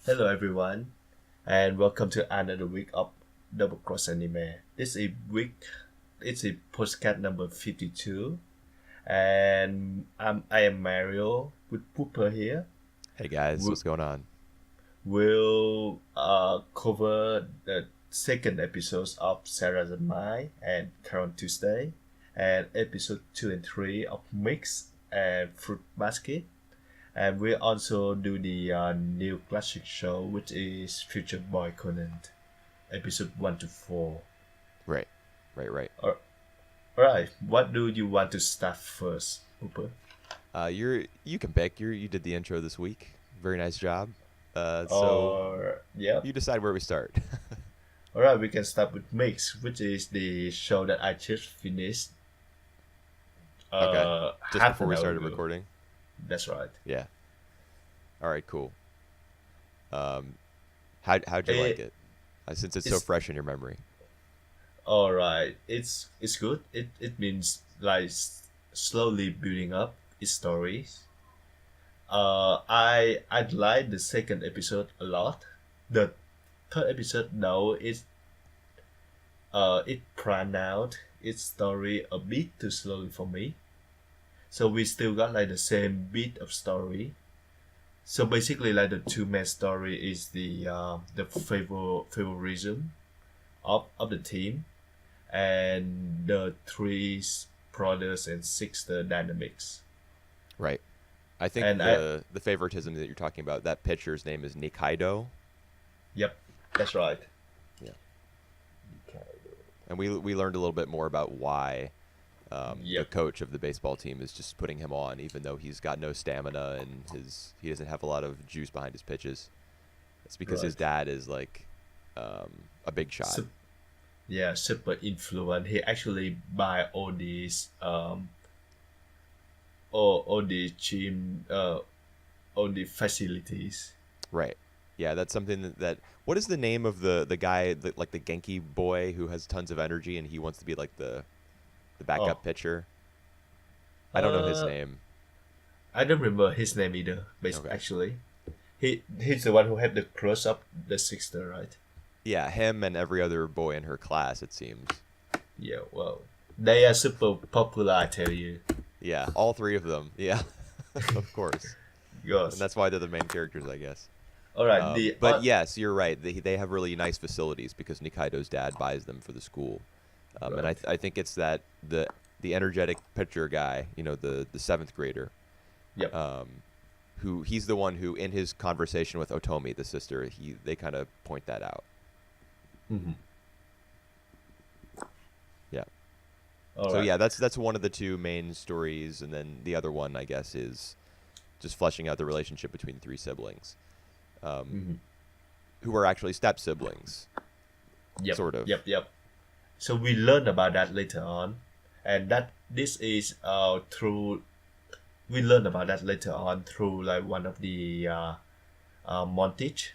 Hello everyone, and welcome to another week of Double Cross Anime. It's a postcard number 52, and I am Mario with Pooper here. Hey guys, We- what's going on? We'll cover the second episodes of Sarazanmai and Current Tuesday, and episode 2 and 3 of Mix and Fruit Basket. And we also do the new classic show, which is Future Boy Conan, episode 1 to 4. Right, right. Al- Alright, what do you want to start first, Hooper? You can pick. You did the intro this week. Very nice job. So Or, yeah. you decide where we start. Alright, we can start with Mix, which is the show that I just finished Okay, just half before an we hour started ago. recording. That's right. Yeah. All right, cool. How'd you like It, it? Since it's so it's fresh in your memory. alright. It's good. It means like slowly building up its stories. I'd like the second episode a lot. The third episode though it planned out its story a bit too slowly for me. So we still got like the same bit of story. So basically, like the two main story is the favorism of the team and the brothers and sister dynamics. Right. I think And I the favoritism that you're talking about, that pitcher's name is Nikaido. Yep, that's right. Yeah. And we learned a little bit more about why the Yep, coach of the baseball team is just putting him on, even though he's got no stamina and he doesn't have a lot of juice behind his pitches. It's because his right. dad is like a big shot. So, yeah, super influent. He actually buy all the gym all the facilities. Right. Yeah, that's something that what is the name of the guy that, like the Genki boy who has tons of energy and he wants to be like the Oh, backup pitcher? I don't know his uh, name. I don't remember his name either. But Okay. actually, he's the one who had the crush up the sister, right? Yeah, him and every other boy in her class, it seems. Yeah, well, they are super popular, I tell you. Yeah, all three of them. Yeah, of course. And Yes. that's why they're the main characters, I guess. All right. The But yes, you're right. They have really nice facilities because Nikaido's dad buys them for the school. And right. I think it's that the energetic pitcher guy, the seventh grader, Yep. um, who he's the one who in his conversation with Otomi, the sister, they kind of point that out. Hmm. Yeah. All So right. yeah, that's one of the two main stories, and then the other one, I guess, is just fleshing out the relationship between three siblings, um, Hmm. who are actually step siblings, Yep. sort of. Yep. Yep. So we learn about that later on, and that this is through we learn about that later on through like one of the montage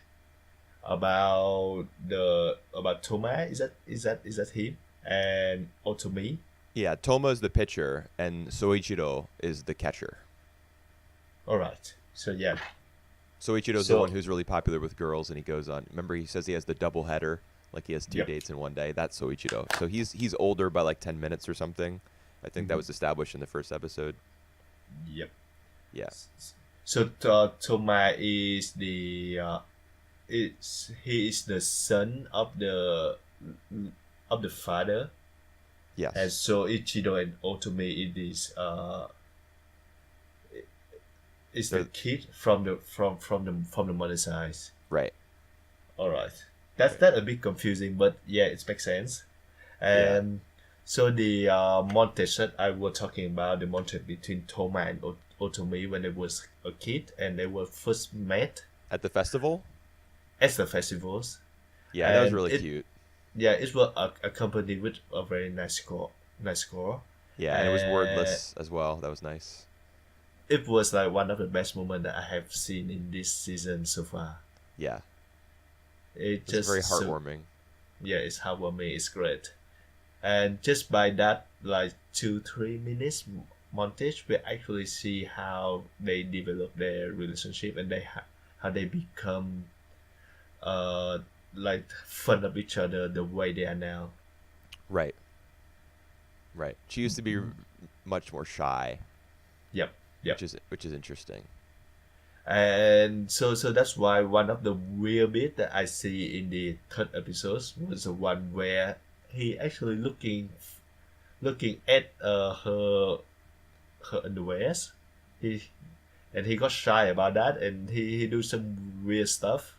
about Toma. Is that him and Otomi? Yeah, Toma's the pitcher, and Soichiro is the catcher. All right. So yeah. Soichiro's the one So who's really popular with girls, and he goes on. Remember, he says he has the double header, like he has two yep. dates in one day. That's Soichiro. So he's older by like 10 minutes or something. I think that Hmm. was established in the first episode. Yep. Yeah, So Toma is he is the son of the father, and yes, so Ichido and Otome is the they're kid from the mother's side. right, All right, that's right. that a bit confusing, but yeah, it makes sense. Yeah, And so the montage that I was talking about, the montage between Toma and Otome when they was a kid and they were first met at the festival. at the festivals, Yeah, that was and really cute. it was accompanied with a very nice score, Yeah, and it was and wordless as well. That was nice. it was like one of the best moments that I have seen in this season so far. Yeah, It it was very just so heartwarming. yeah, it's heartwarming. It's great, and just by that like 2-3 minutes montage, we actually see how they develop their relationship and how they become uh like fun of each other the way they are now. Right. Right. She used to be much more shy, Yep, yep. which is interesting. And so that's why one of the weird bit that I see in the third episode was the one where he actually looking at her underwears. He and he got shy about that, and he do some weird stuff.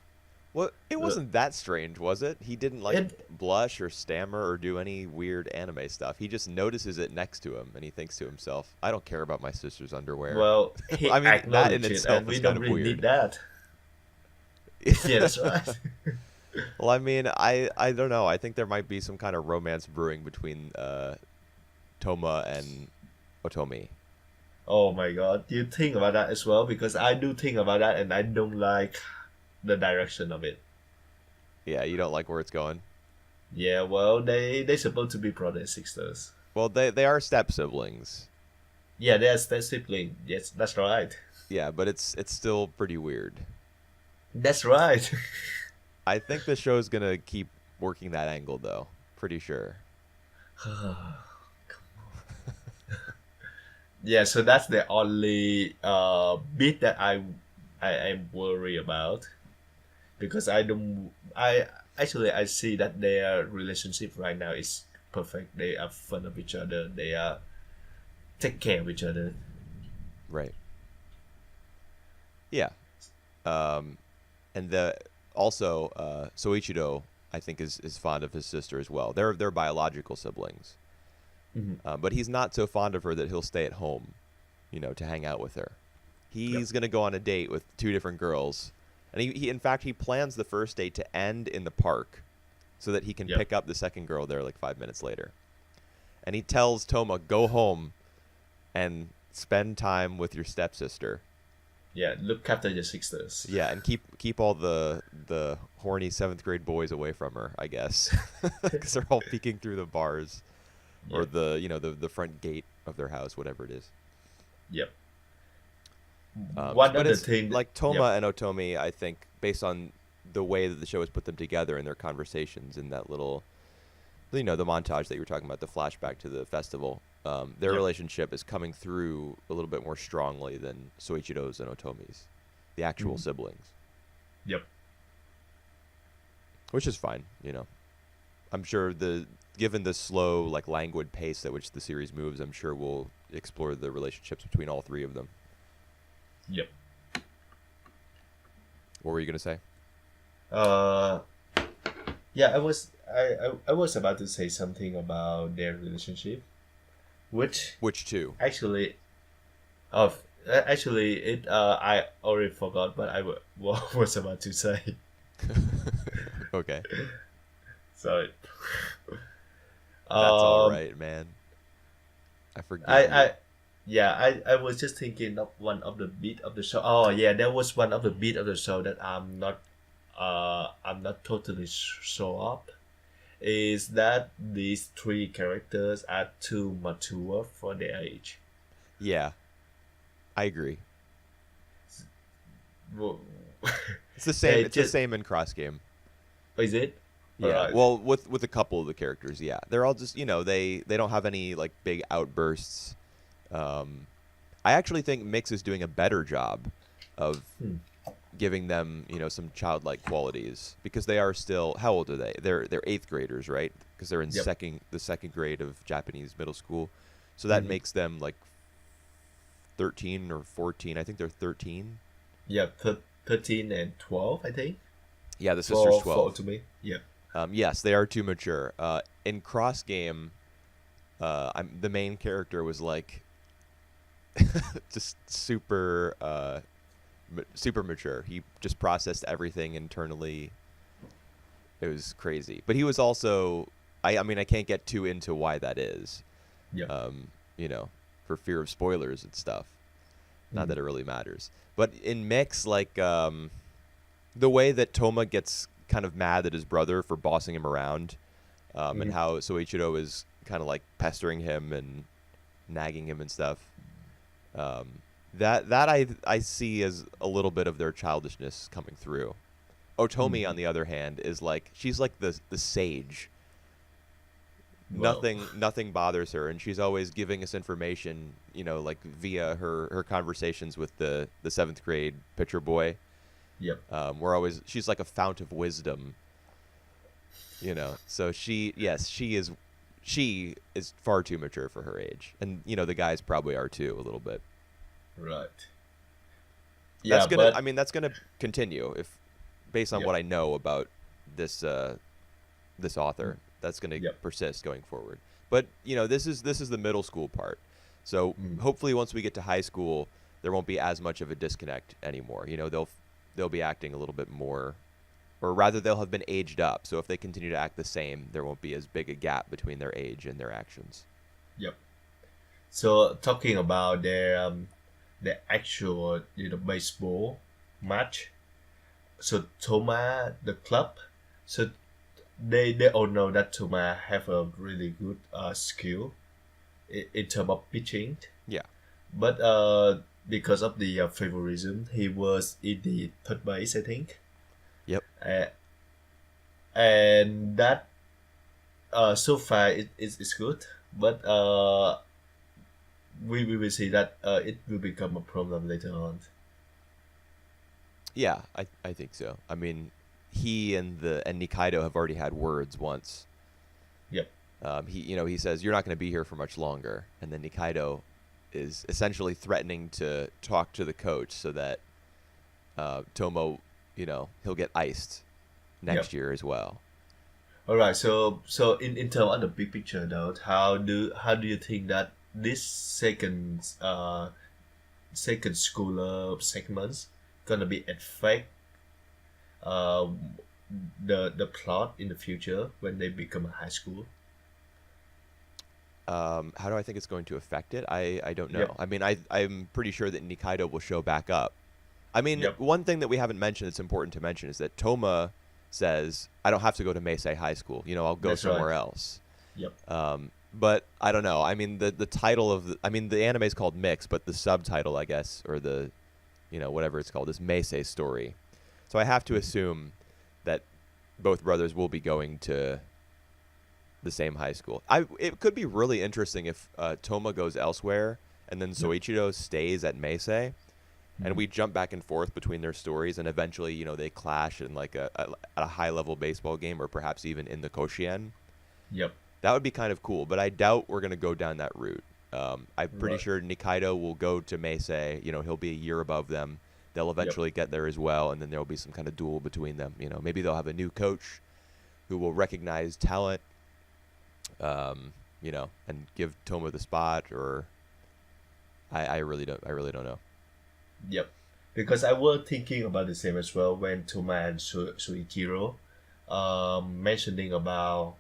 Well, it Uh, wasn't that strange, was it? He didn't like And blush or stammer or do any weird anime stuff. He just notices it next to him and he thinks to himself, "I don't care about my sister's underwear." well, I he mean, that in acknowledged it, and itself we is kind don't of really need weird. that. Yeah, that's right. Well, I mean, I don't know. I think there might be some kind of romance brewing between Toma and Otomi. Oh my god, you think about that as well? Because I do think about that, and I don't like the direction of it. Yeah, you don't like where it's going. Yeah, well, they supposed to be brother and sisters. Well, they are step siblings. Yeah, they're sibling. Yes, that's right. Yeah, but it's still pretty weird. That's right. I think the show's gonna keep working that angle though. Pretty sure. Yeah, so that's the only bit that I am worried about, because I don't I actually I see that their relationship right now is perfect. They are fun of each other. They are take care of each other. Right. Yeah. Um, and the also Soichiro, I think, is fond of his sister as well. They're biological siblings, Mhm. but he's not so fond of her that he'll stay at home, to hang out with her. Yep. He's gonna go on a date with two different girls, and he in fact he plans the first date to end in the park, so that he can Yep. pick up the second girl there like 5 minutes later. And he tells Toma, "Go home and spend time with your stepsister." Yeah, look after your sisters. Yeah, and keep all the horny seventh grade boys away from her, I guess, because they're all peeking through the bars or Yep. the front gate of their house, whatever it is. Yep. One But of the it's things. like Toma Yep. and Otomi, I think, based on the way that the show has put them together in their conversations in that little, the montage that you were talking about, the flashback to the festival. Their Yep. relationship is coming through a little bit more strongly than Soichiro's and Otomi's, the actual Mhm. siblings, Yep. which is fine. I'm sure given the slow, like languid pace at which the series moves, I'm sure we'll explore the relationships between all three of them. Yep. What were you gonna say? Uh, yeah, I was about to say something about their relationship, which Which two? actually, actually it I already forgot what was about to say. Okay, Sorry. that's all Um, right, man. I forgive you. I yeah, I was just thinking of one of the beat of the show. Oh yeah, there was one of the beat of the show that I'm not totally sure of. Is that these three characters are too mature for their age? Yeah, I agree. Well, It's the same. they It's the just same in Cross Game. is it? Yeah. Alright. Well, with a couple of the characters, yeah, they're all just they don't have any like big outbursts. Um, I actually think Mix is doing a better job of Hmm. giving them some childlike qualities because they are still, how old are they? They're eighth graders, right? Because they're in Yep. the second grade of Japanese middle school, so that Mhm. makes them like 13 or 14. I think they're 13. Yeah, 13 and 12, I think. Yeah, the sister's For 12. to me. Yeah. Yes, they are too mature. In Cross Game, the main character was like just super mature. He just processed everything internally. It was crazy. But he was also, I mean, I can't get too into why that is. Yeah. For fear of spoilers and stuff. Not Mhm. that it really matters. But in Mix, like the way that Toma gets kind of mad at his brother for bossing him around, and Mhm. how Soichiro is kind of like pestering him and nagging him and stuff. That I see as a little bit of their childishness coming through. Otomi, on the other hand, is like she's like the sage. Well, Nothing bothers her, and she's always giving us information, like via her conversations with the seventh grade pitcher boy. yep. She's like a fount of wisdom, So she is far too mature for her age, and the guys probably are too a little bit. Right. Yeah, but That's gonna continue if, based on yep. what I know about this this author. That's going to Yep. persist going forward. But this is the middle school part. So hopefully, once we get to high school, there won't be as much of a disconnect anymore. They'll be acting a little bit more, or rather, they'll have been aged up. So if they continue to act the same, there won't be as big a gap between their age and their actions. Yep. So talking about the actual baseball match. So Toma, the club, so they all know that Toma have a really good skill in terms of pitching, Yeah. but because of the favorism, he was in the third base, I think. Yep. And that so far it's good, but we will see that it will become a problem later on. Yeah, I think so. I mean, he and Nikaido have already had words once. Yep. He says you're not going to be here for much longer, and then Nikaido is essentially threatening to talk to the coach so that Tomo, he'll get iced next year as well. All right. So in terms of the big picture, though, how do you think that this second school segments gonna be affect the plot in the future when they become a high school? How do I think it's going to affect it? I don't know. Yep. I mean, I'm pretty sure that Nikaido will show back up. I mean, Yep. one thing that we haven't mentioned that's important to mention is that Toma says, I don't have to go to Meisei High School. I'll go That's somewhere right. else. Yep. But I don't know. I mean, the title of the anime is called Mix, but the subtitle, I guess, or the, whatever it's called, is Meisei story. So I have to assume that both brothers will be going to the same high school. It could be really interesting if Toma goes elsewhere and then Soichiro stays at Meisei, and we jump back and forth between their stories, and eventually, they clash in like at a high level baseball game, or perhaps even in the Koshien. Yep. That would be kind of cool, but I doubt we're going to go down that route. I'm pretty Right. sure Nikaido will go to Meisei. He'll be a year above them. They'll eventually get there as well, and then there'll be some kind of duel between them. Maybe they'll have a new coach who will recognize talent, and give Toma the spot. Or I really don't know. Yep. Because I was thinking about the same as well when Toma and Suichiro mentioning about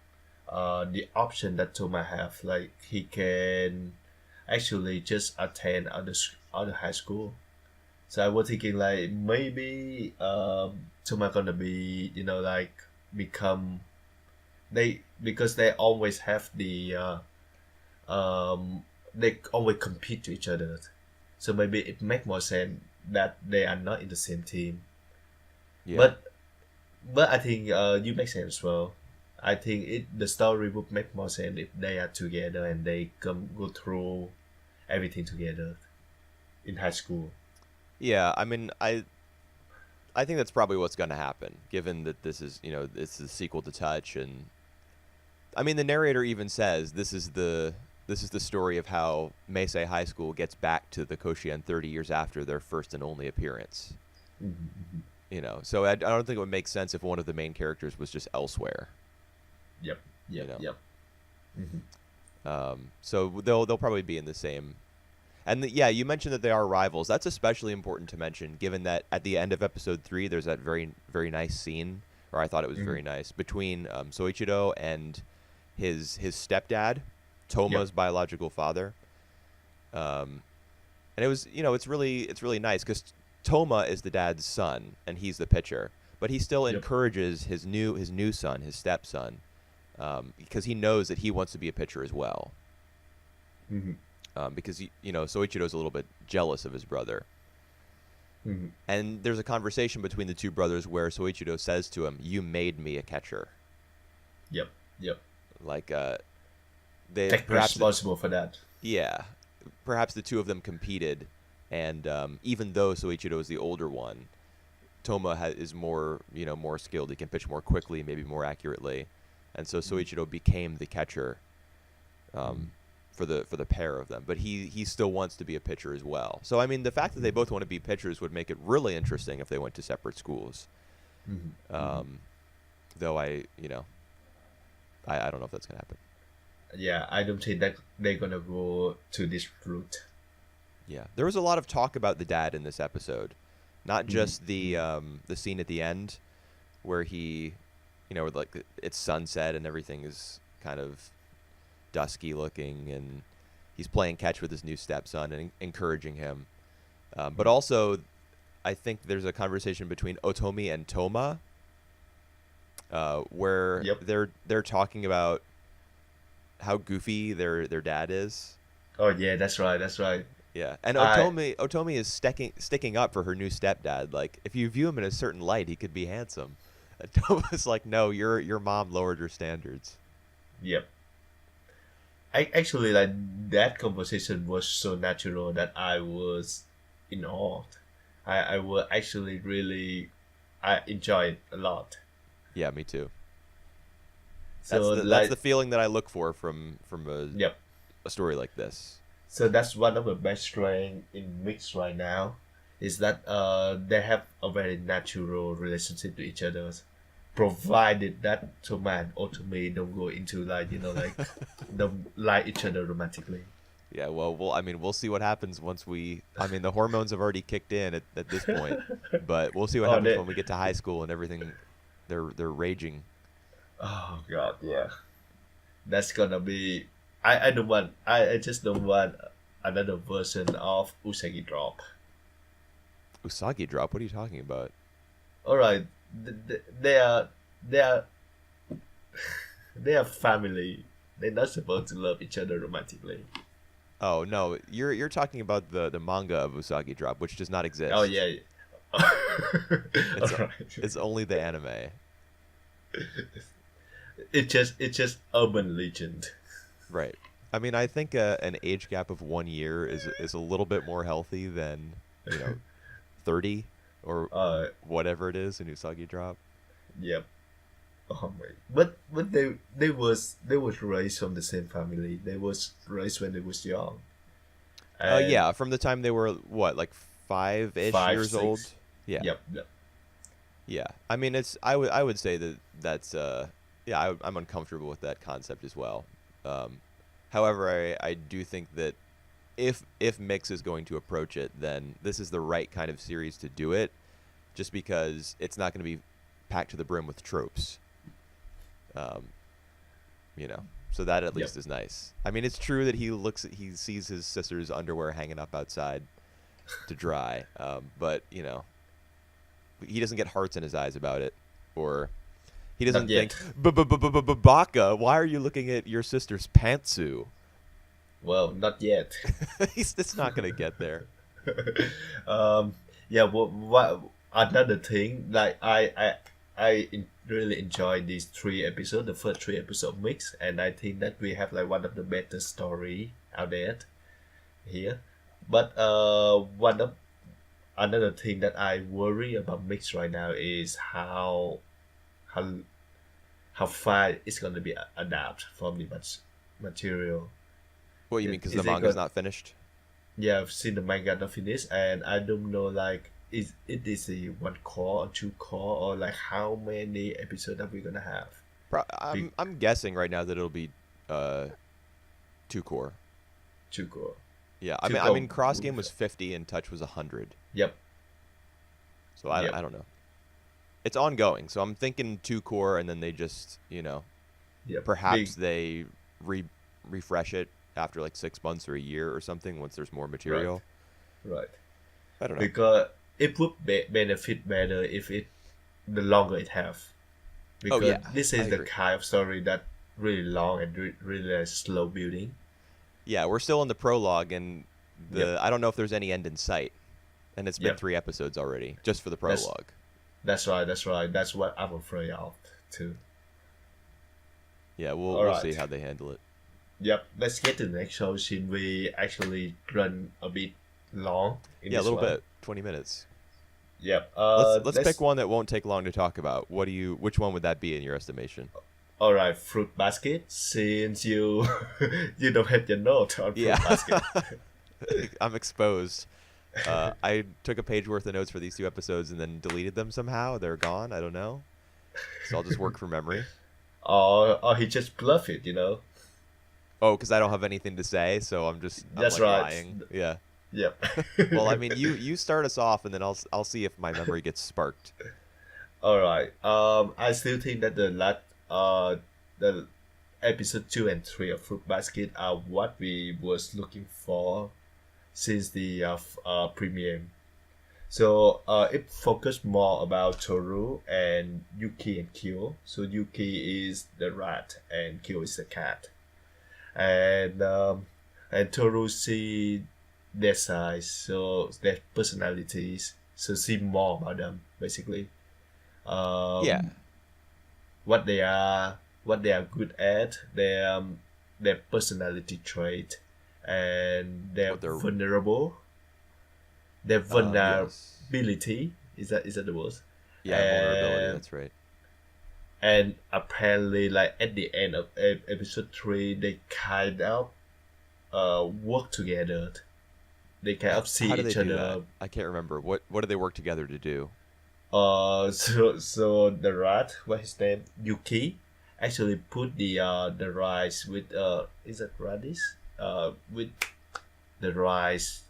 the option that Toma have, like he can actually just attend other high school. So I was thinking like maybe Toma gonna be like become because they always have they always compete to each other. So maybe it make more sense that they are not in the same team. Yeah. But I think you make sense as well. I think the story would make more sense if they are together and they go through everything together in high school. Yeah, I mean, I think that's probably what's going to happen, given that this is this is a sequel to Touch, and I mean the narrator even says this is the story of how Meisei High School gets back to the Koshien 30 years after their first and only appearance. Mm-hmm. So I don't think it would make sense if one of the main characters was just elsewhere. Yep. Yep. Mm-hmm. So they'll probably be in the same. And you mentioned that they are rivals. That's especially important to mention, given that at the end of episode 3, there's that very, very nice scene, or I thought it was very nice, between Soichiro and his stepdad, Toma's biological father. And it was, it's really nice because Toma is the dad's son and he's the pitcher, but he still encourages his new son, his stepson, because he knows that he wants to be a pitcher as well. Mm-hmm. Because Soichiro's a little bit jealous of his brother. Mhm. And there's a conversation between the two brothers where Soichiro says to him, "You made me a catcher." Yep. Yep. Like, they Take perhaps, responsible for that. yeah, perhaps the two of them competed, and even though Soichiro is the older one, Toma is more, more skilled. He can pitch more quickly, maybe more accurately, and so Soichiro became the catcher for the pair of them. But he still wants to be a pitcher as well. So I mean, the fact that they both want to be pitchers would make it really interesting if they went to separate schools. Though I don't know if that's gonna happen. Yeah, I don't think that they're gonna go to this route. Yeah, there was a lot of talk about the dad in this episode, not just the scene at the end where he, like it's sunset and everything is kind of dusky looking, and he's playing catch with his new stepson and encouraging him. But also, I think there's a conversation between Otomi and Toma, where they're talking about how goofy their dad is. Oh yeah, that's right. That's right. Yeah, and Otomi is sticking up for her new stepdad. Like, if you view him in a certain light, he could be handsome. And Toma's like, no, your mom lowered her standards. Yep. I actually like that conversation was so natural that I was in awe. I was actually really I enjoyed it a lot. Yeah, me too. So that's the feeling that I look for from yep. a story like this. So that's one of the best strengths in Mix right now, is that they have a very natural relationship to each other, provided that Toma and Otomi don't go into don't like each other romantically. Yeah, well, I mean, we'll see what happens once the hormones have already kicked in at this point, but we'll see what happens when we get to high school and everything. They're raging. Oh God, yeah, that's gonna be. I don't want. I just don't want another version of Usagi Drop. Usagi Drop? What are you talking about? All right, they are they are family. They're not supposed to love each other romantically. Oh no, you're talking about the manga of Usagi Drop, which does not exist. Oh yeah. It's only the anime. It's just urban legend. Right. I mean, I think an age gap of 1 year is a little bit more healthy than 30 or whatever it is in Usagi Drop. Yep. Oh my! But they was raised from the same family. They was raised when they was young. Yeah, from the time they were like 5-ish years 6. Old. Yeah. Yep. Yeah. I mean, I would say that's I'm uncomfortable with that concept as well. However, I do think that if Mix is going to approach it, then this is the right kind of series to do it, just because it's not going to be packed to the brim with tropes. So that at least is nice. I mean, it's true that he sees his sister's underwear hanging up outside to dry, but he doesn't get hearts in his eyes about it, or he doesn't think, Baka, why are you looking at your sister's pantsuit? Well, not yet. It's not gonna get there. Yeah. What another thing? Like really enjoyed these 3 episodes, the first 3 episode Mix, and I think that we have like one of the better story out there here. But another thing that I worry about Mix right now is how far it's gonna be adapted from the material. What you mean? Because the manga's not finished? Yeah, I've seen the manga not finished, and I don't know is a 1 core or 2 core, or like how many episodes are we gonna have? I'm guessing right now that it'll be 2 core. 2 core. Yeah, I mean, Cross Game was 50 and Touch was 100. Yep. So I don't know. It's ongoing, so I'm thinking 2 core, and then they just perhaps they refresh it after like 6 months or a year or something once there's more material. Right. I don't know. Because it would benefit better if the longer it have. Because this is the kind of story that really long and really slow building. Yeah, we're still in the prologue, and I don't know if there's any end in sight and it's been Yep. 3 episodes already just for the That's prologue. that's right. That's right. That's what I'm afraid of too. Yeah, All we'll see right. how they handle it. Yep. Let's get to the next show since we actually run a bit long in Yeah, a this little one. bit, 20 minutes. Yep. Let's pick one that won't take long to talk about. Which one would that be in your estimation? All right, fruit basket. Since you you don't have your note on Yeah. fruit basket. I'm exposed. I took a page worth of notes for these 2 episodes and then deleted them somehow. They're gone. I don't know. So I'll just work from memory. Or he just bluff it, you know. Oh, because I don't have anything to say, so I'm That's like right. lying. Yeah. Yep. Well, I mean, you start us off, and then I'll see if my memory gets sparked. All right. I still think that the episode 2 and 3 of Fruit Basket are what we was looking for since the premiere. So it focused more about Toru and Yuki and Kyo. So Yuki is the rat and Kyo is the cat, and Toru see their size, so their personalities, so see more about them basically. Yeah. Um, what they are good at, their personality trait, and their What they're vulnerable, their yes. vulnerability is that the word? Yeah, vulnerability. And That's right. apparently, like at the end of episode 3, they kind of work together. They kind of see How do they each do that? other. I can't remember. What do they work together to do? So the rat, what his name, Yuki, actually put the rice with is that radish? With the rice,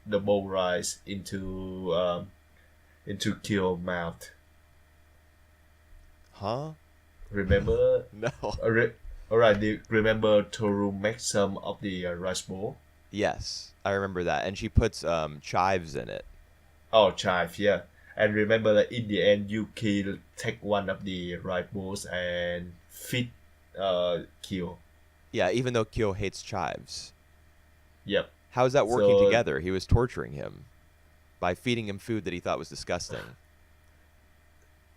the bowl rice into Kyo mouth. Huh? Remember? No. Alright, do you remember Toru make some of the rice bowl? Yes, I remember that. And she puts chives in it. Oh, chive, yeah. And remember that in the end, Yuki take one of the rice bowls and feed Kyo. Yeah, even though Kyo hates chives. Yep. How is that working So together? He was torturing him by feeding him food that he thought was disgusting.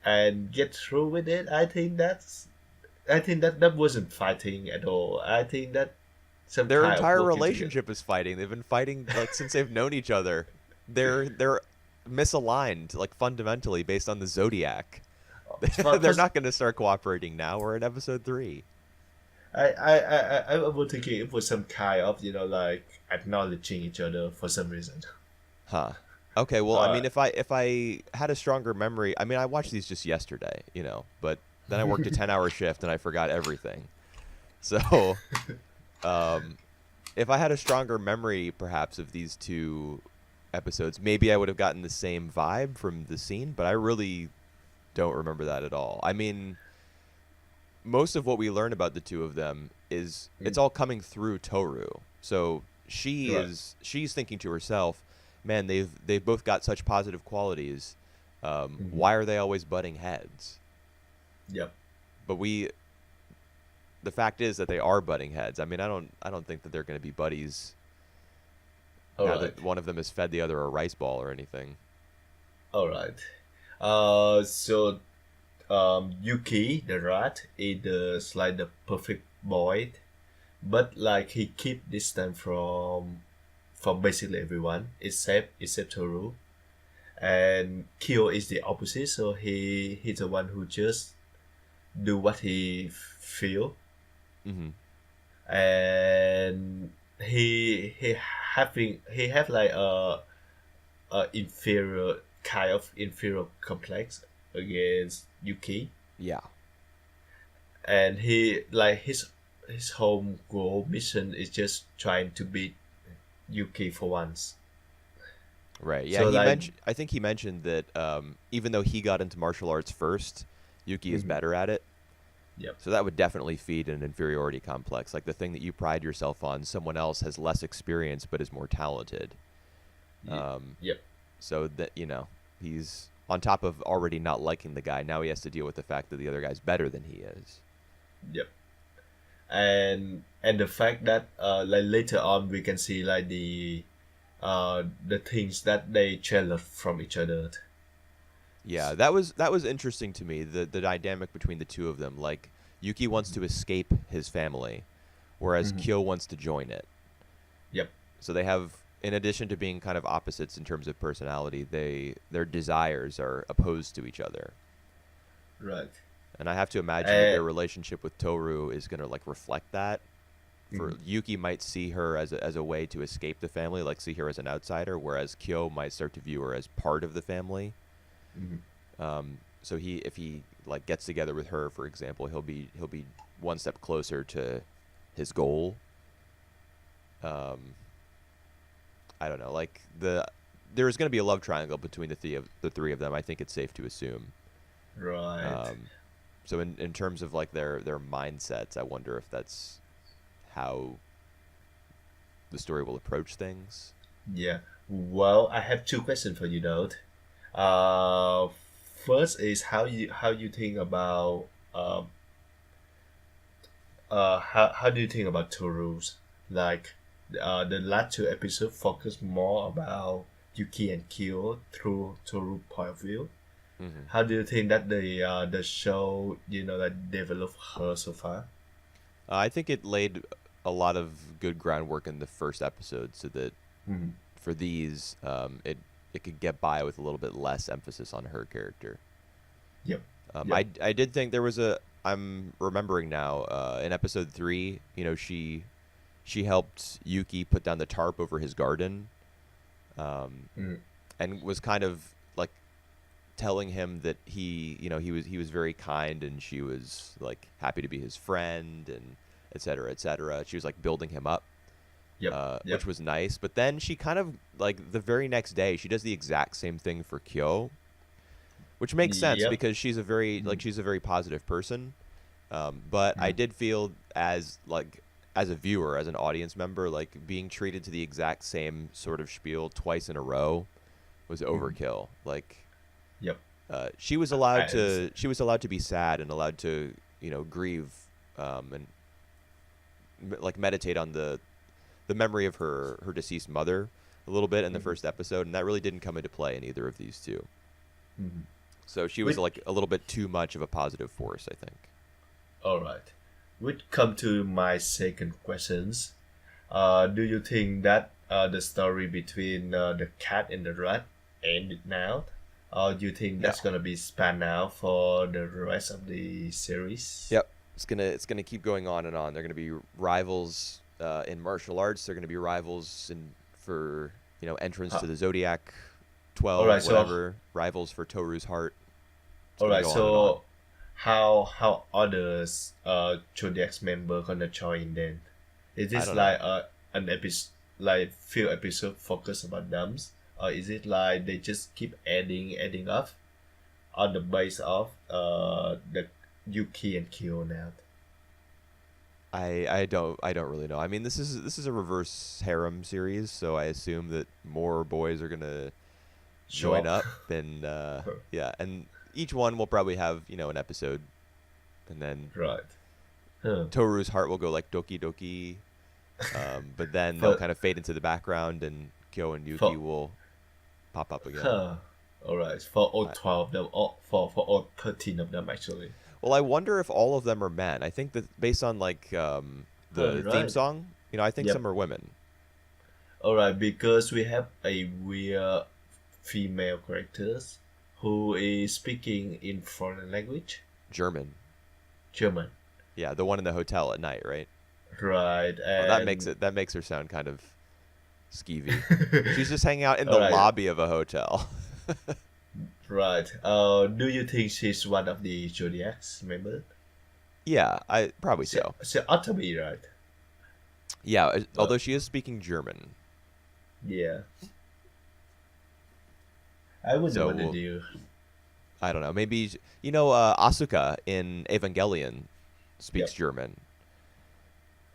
and get through with it. I think that wasn't fighting at all. I think that some Their kind of entire working together. relationship is fighting. They've been fighting like since they've known each other. They're misaligned, like fundamentally based on the zodiac. They're not going to start cooperating now. We're in episode 3. I was thinking it was some kind of like acknowledging each other for some reason. Huh. Okay, well, I Uh, mean, if I had a stronger memory, I mean, I watched these just yesterday, but then I worked a 10-hour shift and I forgot everything. So, if I had a stronger memory, perhaps, of these 2 episodes, maybe I would have gotten the same vibe from the scene, but I really don't remember that at all. I mean, most of what we learn about the 2 of them is it's all coming through Toru. So Right. she's thinking to herself, man, they've both got such positive qualities. Mhm. Why are they always butting heads? Yep. But the fact is that they are butting heads. I mean, I don't think that they're going to be buddies All now right. that one of them has fed the other a rice ball or anything. All right. So Yuki the rat is like the perfect boy, but like he keep distance from basically everyone except Toru. And Kyo is the opposite, so he's the one who just do what he feel, Hmm. and he have like a inferior kind of inferior complex against Yuki, Yeah. and he like his whole goal mission is just trying to beat Yuki for once. Right. Yeah. So like, I think he mentioned that even though he got into martial arts first, Yuki is mhm, better at it. yep, So that would definitely feed an inferiority complex, like the thing that you pride yourself on. Someone else has less experience but is more talented. Um, yep, so that he's on top of already not liking the guy. Now he has to deal with the fact that the other guy's better than he is. yep. And the fact that like later on we can see like the things that they challenge from each other. Yeah, that was interesting to me. The dynamic between the two of them. Like Yuki wants to escape his family, whereas Mm-hmm. Kyo wants to join it. Yep. So they have, in addition to being kind of opposites in terms of personality, their desires are opposed to each other. Right. And I have to imagine that Uh, their relationship with Toru is going to like reflect that. For mhm. Yuki might see her as a way to escape the family, like see her as an outsider, whereas Kyo might start to view her as part of the family. Mhm. So if he like gets together with her, for example, he'll be one step closer to his goal. Um, I don't know, like there's going to be a love triangle between the three of them. I think it's safe to assume. Right. Um, so in terms of like their mindsets, I wonder if that's how the story will approach things. Yeah. Well, I have two questions for you, though. Uh, First is how you think about how do you think about Toru's, like the last two episodes focus more about Yuki and Kyo through Toru point of view. Hmm. How do you think that the show like developed her so far? I think it laid a lot of good groundwork in the first episode, so that Mm-hmm. for these, it could get by with a little bit less emphasis on her character. Yep. Yep. I did think there was a. I'm remembering now. In episode 3, she helped Yuki put down the tarp over his garden, um, Mm-hmm. and was kind of like telling him that he was very kind, and she was like happy to be his friend, and et cetera, et cetera. She was like building him up, Yep. which Yep. was nice. But then she kind of like the very next day she does the exact same thing for Kyo, which makes sense Yep. because Mm-hmm. she's a very positive person. But I Mm-hmm. did feel as a viewer, as an audience member, like being treated to the exact same sort of spiel twice in a row was Mm-hmm. overkill. Like Yep. she was I allowed understand. to be sad and allowed to grieve, and like meditate on the memory of her deceased mother a little bit in the Mm-hmm. first episode, and that really didn't come into play in either of these two. Mm-hmm. So she was With like a little bit too much of a positive force, I think. All right. We come to my second questions. Do you think that the story between the cat and the rat ended now, or do you think No. that's gonna be spanned out for the rest of the series? Yep. It's gonna keep going on and on. They're gonna be rivals in martial arts. They're gonna be rivals in for entrance Uh, to the Zodiac all 12, right. So whatever. Rivals for Toru's heart. It's all gonna right. go on and on. So how others Zodiac's member gonna join then? Is I this don't know. like an episode, like few episode focus about them, or is it like they just keep adding up on the base of the Yuki and Kyo now? I don't really know. I mean, this is a reverse harem series, so I assume that more boys are gonna Show join up. up, and yeah, and each one will probably have an episode, and then Right. Huh. Toru's heart will go like Doki Doki, but then they'll For kind of fade into the background, and Kyo and Yuki for will pop up again. huh. All right. For all I, 12 of them, or for all 13 of them actually. well, I wonder if all of them are men. I think that based on like Huh, the theme right. song, I think Yep. some are women. All right. Because we have a weird female characters who is speaking in foreign language, German. German. Yeah, the one in the hotel at night, right? Right. Well, And that makes her sound kind of skeevy. She's just hanging out in all the right. lobby of a hotel. Right. Do you think she's one of the Zodiac's member? Yeah, I probably She, so. she ought to be, right? Yeah, But although she is speaking German, yeah, I wonder so what they do. I don't know. Maybe Asuka in Evangelion speaks Yep. German.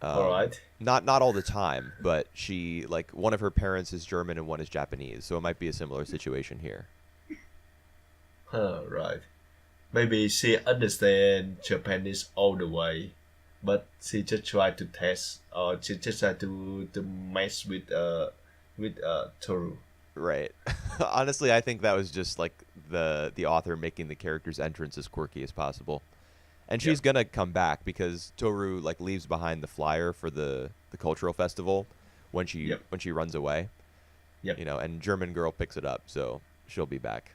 All Um, right. not all the time, but she like one of her parents is German and one is Japanese, so it might be a similar situation here. Huh, right. Maybe she understand Japanese all the way, but she just try to test or she just try to mess with with Toru. Right. Honestly, I think that was just like the author making the character's entrance as quirky as possible. And she's Yep. gonna come back because Toru like leaves behind the flyer for the cultural festival when Yep. she runs away. Yep. And German girl picks it up, so she'll be back.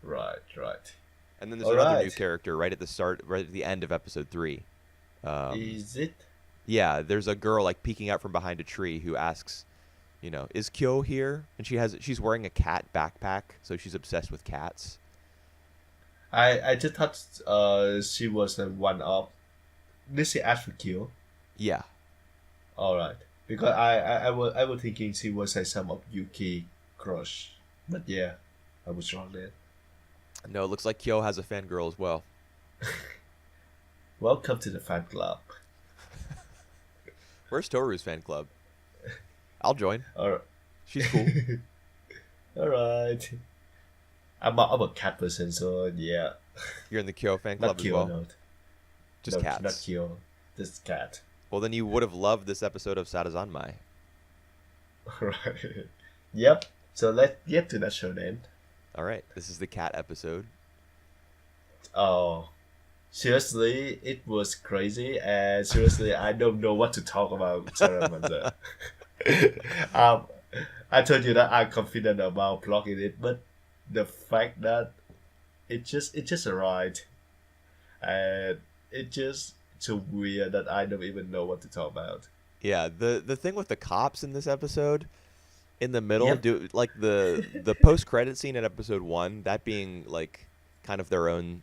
Right. Right. And then there's All another new right. character right at the end of episode 3. Is it? Yeah, there's a girl like peeking out from behind a tree who asks, is Kyo here? And she's wearing a cat backpack, so she's obsessed with cats. I just thought she was one of. Did she ask for kill? Yeah. All right. Because I was thinking she was some of Yuki crush, but yeah, I was wrong there. No, it looks like Kyo has a fangirl as well. Welcome to the fan club. Where's Toru's fan club? I'll join. All right. She's cool. All right. I'm a cat person, so yeah. You're in the Kyo fan Not club as Kyo, well? no. Just No, cats. not Kyo. Just cat. Well, then you would have loved this episode of Sarazanmai. Right. Yep. So let's get to that show then. All right, this is the cat episode. Oh, seriously, it was crazy, and seriously, I don't know what to talk about Saramanda. um, I told you that I'm confident about blocking it, but the fact that it just arrived, and it's so weird that I don't even know what to talk about. Yeah, the thing with the cops in this episode, in the middle, Yep. like the post credit scene in episode 1, that being like kind of their own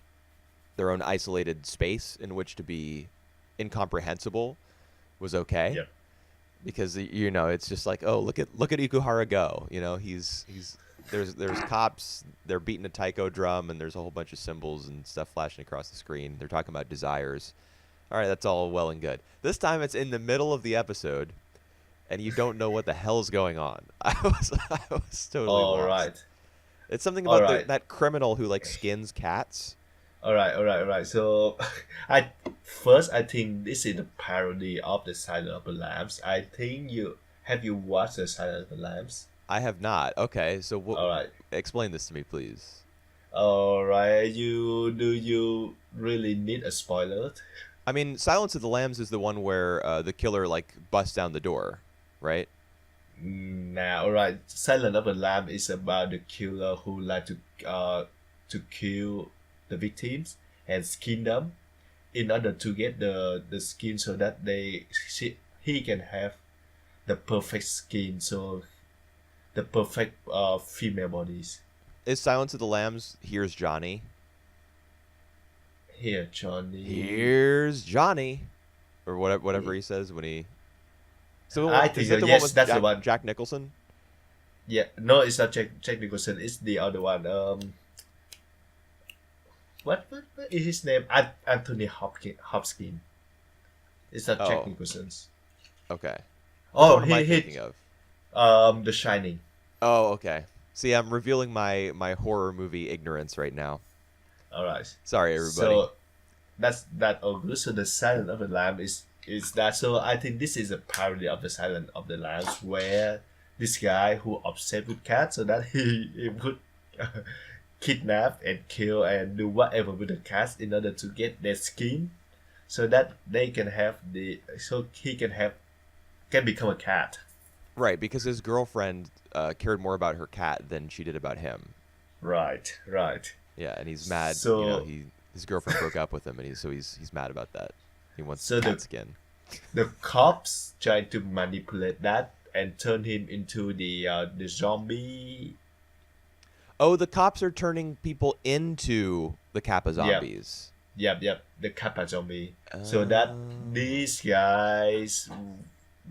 isolated space in which to be incomprehensible, was okay. Yep. Because it's just like, oh, look at Ikuhara go. He's there's cops, they're beating a taiko drum, and there's a whole bunch of symbols and stuff flashing across the screen. They're talking about desires. All right, that's all well and good. This time it's in the middle of the episode, and you don't know what the hell's going on. I was totally All lost. right. It's something All about right. that criminal who like skins cats. All right. So, I think this is a parody of the Silence of the Lambs. I think you watched the Silence of the Lambs? I have not. Okay, so All right. explain this to me, please. All right. Do you really need a spoiler? I mean, Silence of the Lambs is the one where the killer like busts down the door, right? Nah. All right. Silence of the Lamb is about the killer who like to kill the victims and skin them in order to get the skin so that he can have the perfect skin, so the perfect female bodies. Is Silence of the Lambs Here's Johnny? Here, Johnny. Here's Johnny, or whatever he says when he. So I is think that the yes, one with that's the one. Jack Nicholson? Yeah, no, it's not Jack Nicholson. It's the other one. What is his name? Anthony Hopkins. It's not Jack Oh. Nicholson's. Okay. Oh, What am I he thinking of? The Shining. Oh, okay. See, I'm revealing my horror movie ignorance right now. All right. Sorry, everybody. So that's that. Oh, good. So the Silence of the Lamb is that. So I think this is a parody of the Silence of the Lambs, where this guy who obsessed with cats, so that he would kidnap and kill and do whatever with the cats in order to get their skin, so that they can have he can become a cat. Right, because his girlfriend cared more about her cat than she did about him. Right. Yeah, and he's mad. So- his girlfriend broke up with him, and he's mad about that. He wants So cat the- skin. The cops try to manipulate that and turn him into the zombie. Oh, the cops are turning people into the Kappa zombies. Yep, the Kappa zombie. So that these guys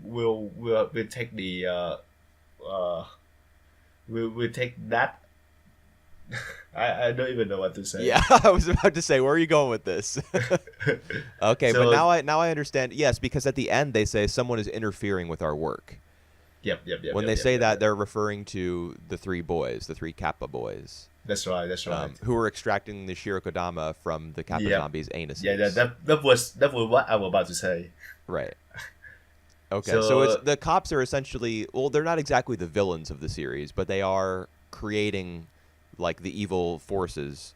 will take the will take that. I don't even know what to say. Yeah, I was about to say, where are you going with this? Okay, So- but now I understand. Yes, because at the end they say someone is interfering with our work. Yep. When yep, they yep, say yep, that, yep. they're referring to the three Kappa boys, That's right. who were extracting the Shirokodama from the Kappa Yep. zombies' anuses. Yeah, that was what I was about to say. Right. Okay, so it's So the cops are essentially, well, they're not exactly the villains of the series, but they are creating like the evil forces.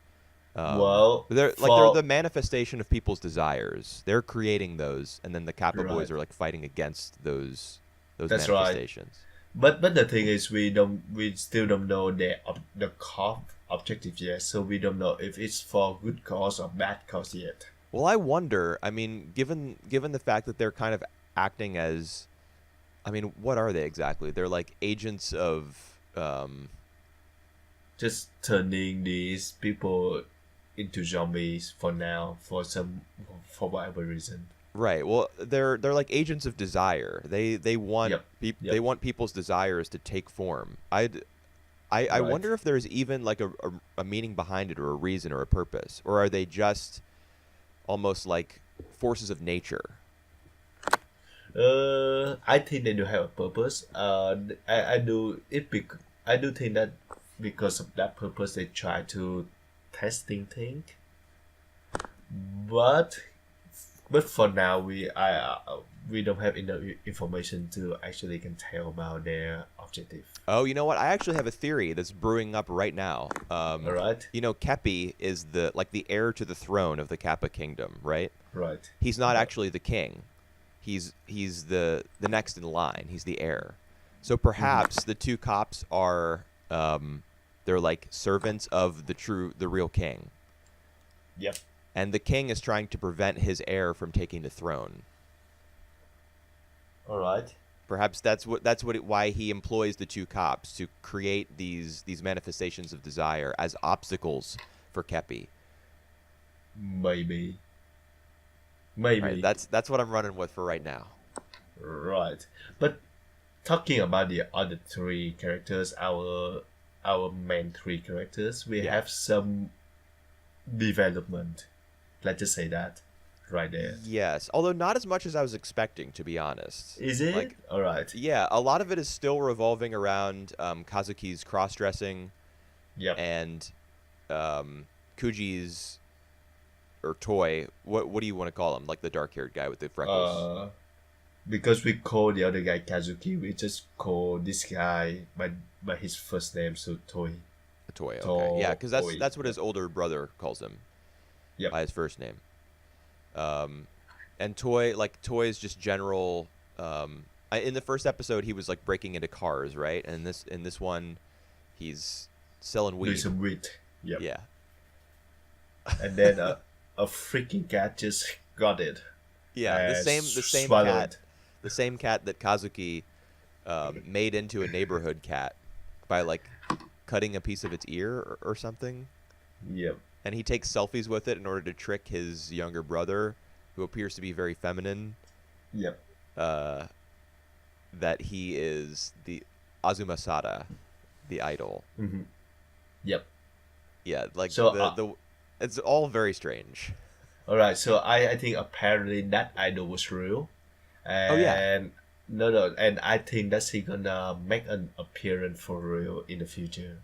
well, They're the for manifestation of people's desires. They're creating those, and then the Kappa boys right, are like fighting against those that's right. manifestations. But the thing is, we still don't know the cop objective yet. So we don't know if it's for good cause or bad cause yet. Well, I wonder. I mean, given the fact that they're kind of acting as, I mean, what are they exactly? They're like agents of, Just turning these people into zombies for now, for whatever reason. right. Well, they're like agents of desire. They want Yep, they yep, want people's desires to take form. I right. wonder if there's even like a meaning behind it or a reason or a purpose, or are they just almost like forces of nature? I think they do have a purpose. I do it I do think that because of that purpose they try to testing thing. But for now we don't have enough information to actually can tell about their objective. Oh, you know what? I actually have a theory that's brewing up right now. All right, You know, Kepi is the heir to the throne of the Kappa kingdom, right? right. He's not Yep. actually the king. He's the next in line. He's the heir. So Mm-hmm. perhaps the two cops are they're like servants of the real king, Yep. and the king is trying to prevent his heir from taking the throne. All right. Perhaps why he employs the two cops to create these manifestations of desire as obstacles for Kepi. Maybe. Right. Maybe. That's what I'm running with for right now. Right. But talking about the other three characters, our main three characters, we Yeah. have some development. Let's just say that right there. Yes, although not as much as I was expecting, to be honest. Is it? Like, All right. yeah, a lot of it is still revolving around Kazuki's cross-dressing Yep. and Kuji's or Toy. What do you want to call him? Like the dark-haired guy with the freckles. Because we call the other guy Kazuki, we just call this guy by his first name, so Toy. Toy. Okay, yeah, because Toy. that's what his older brother calls him Yep. by his first name. And Toy is just general. In the first episode, he was like breaking into cars, right? And in this one, he's selling Doing weed. some weed. Yep. Yeah, And then a freaking cat just got it. yeah. The and same swallowed. cat, the same cat that Kazuki made into a neighborhood cat by like cutting a piece of its ear or something. Yep. And he takes selfies with it in order to trick his younger brother, who appears to be very feminine, Yep. that he is the Azumasada, the idol. Mm-hmm. Yep. Yeah, like So, the it's all very strange. All right. So I think apparently that idol was real, Oh yeah. and no, and I think that he gonna make an appearance for real in the future.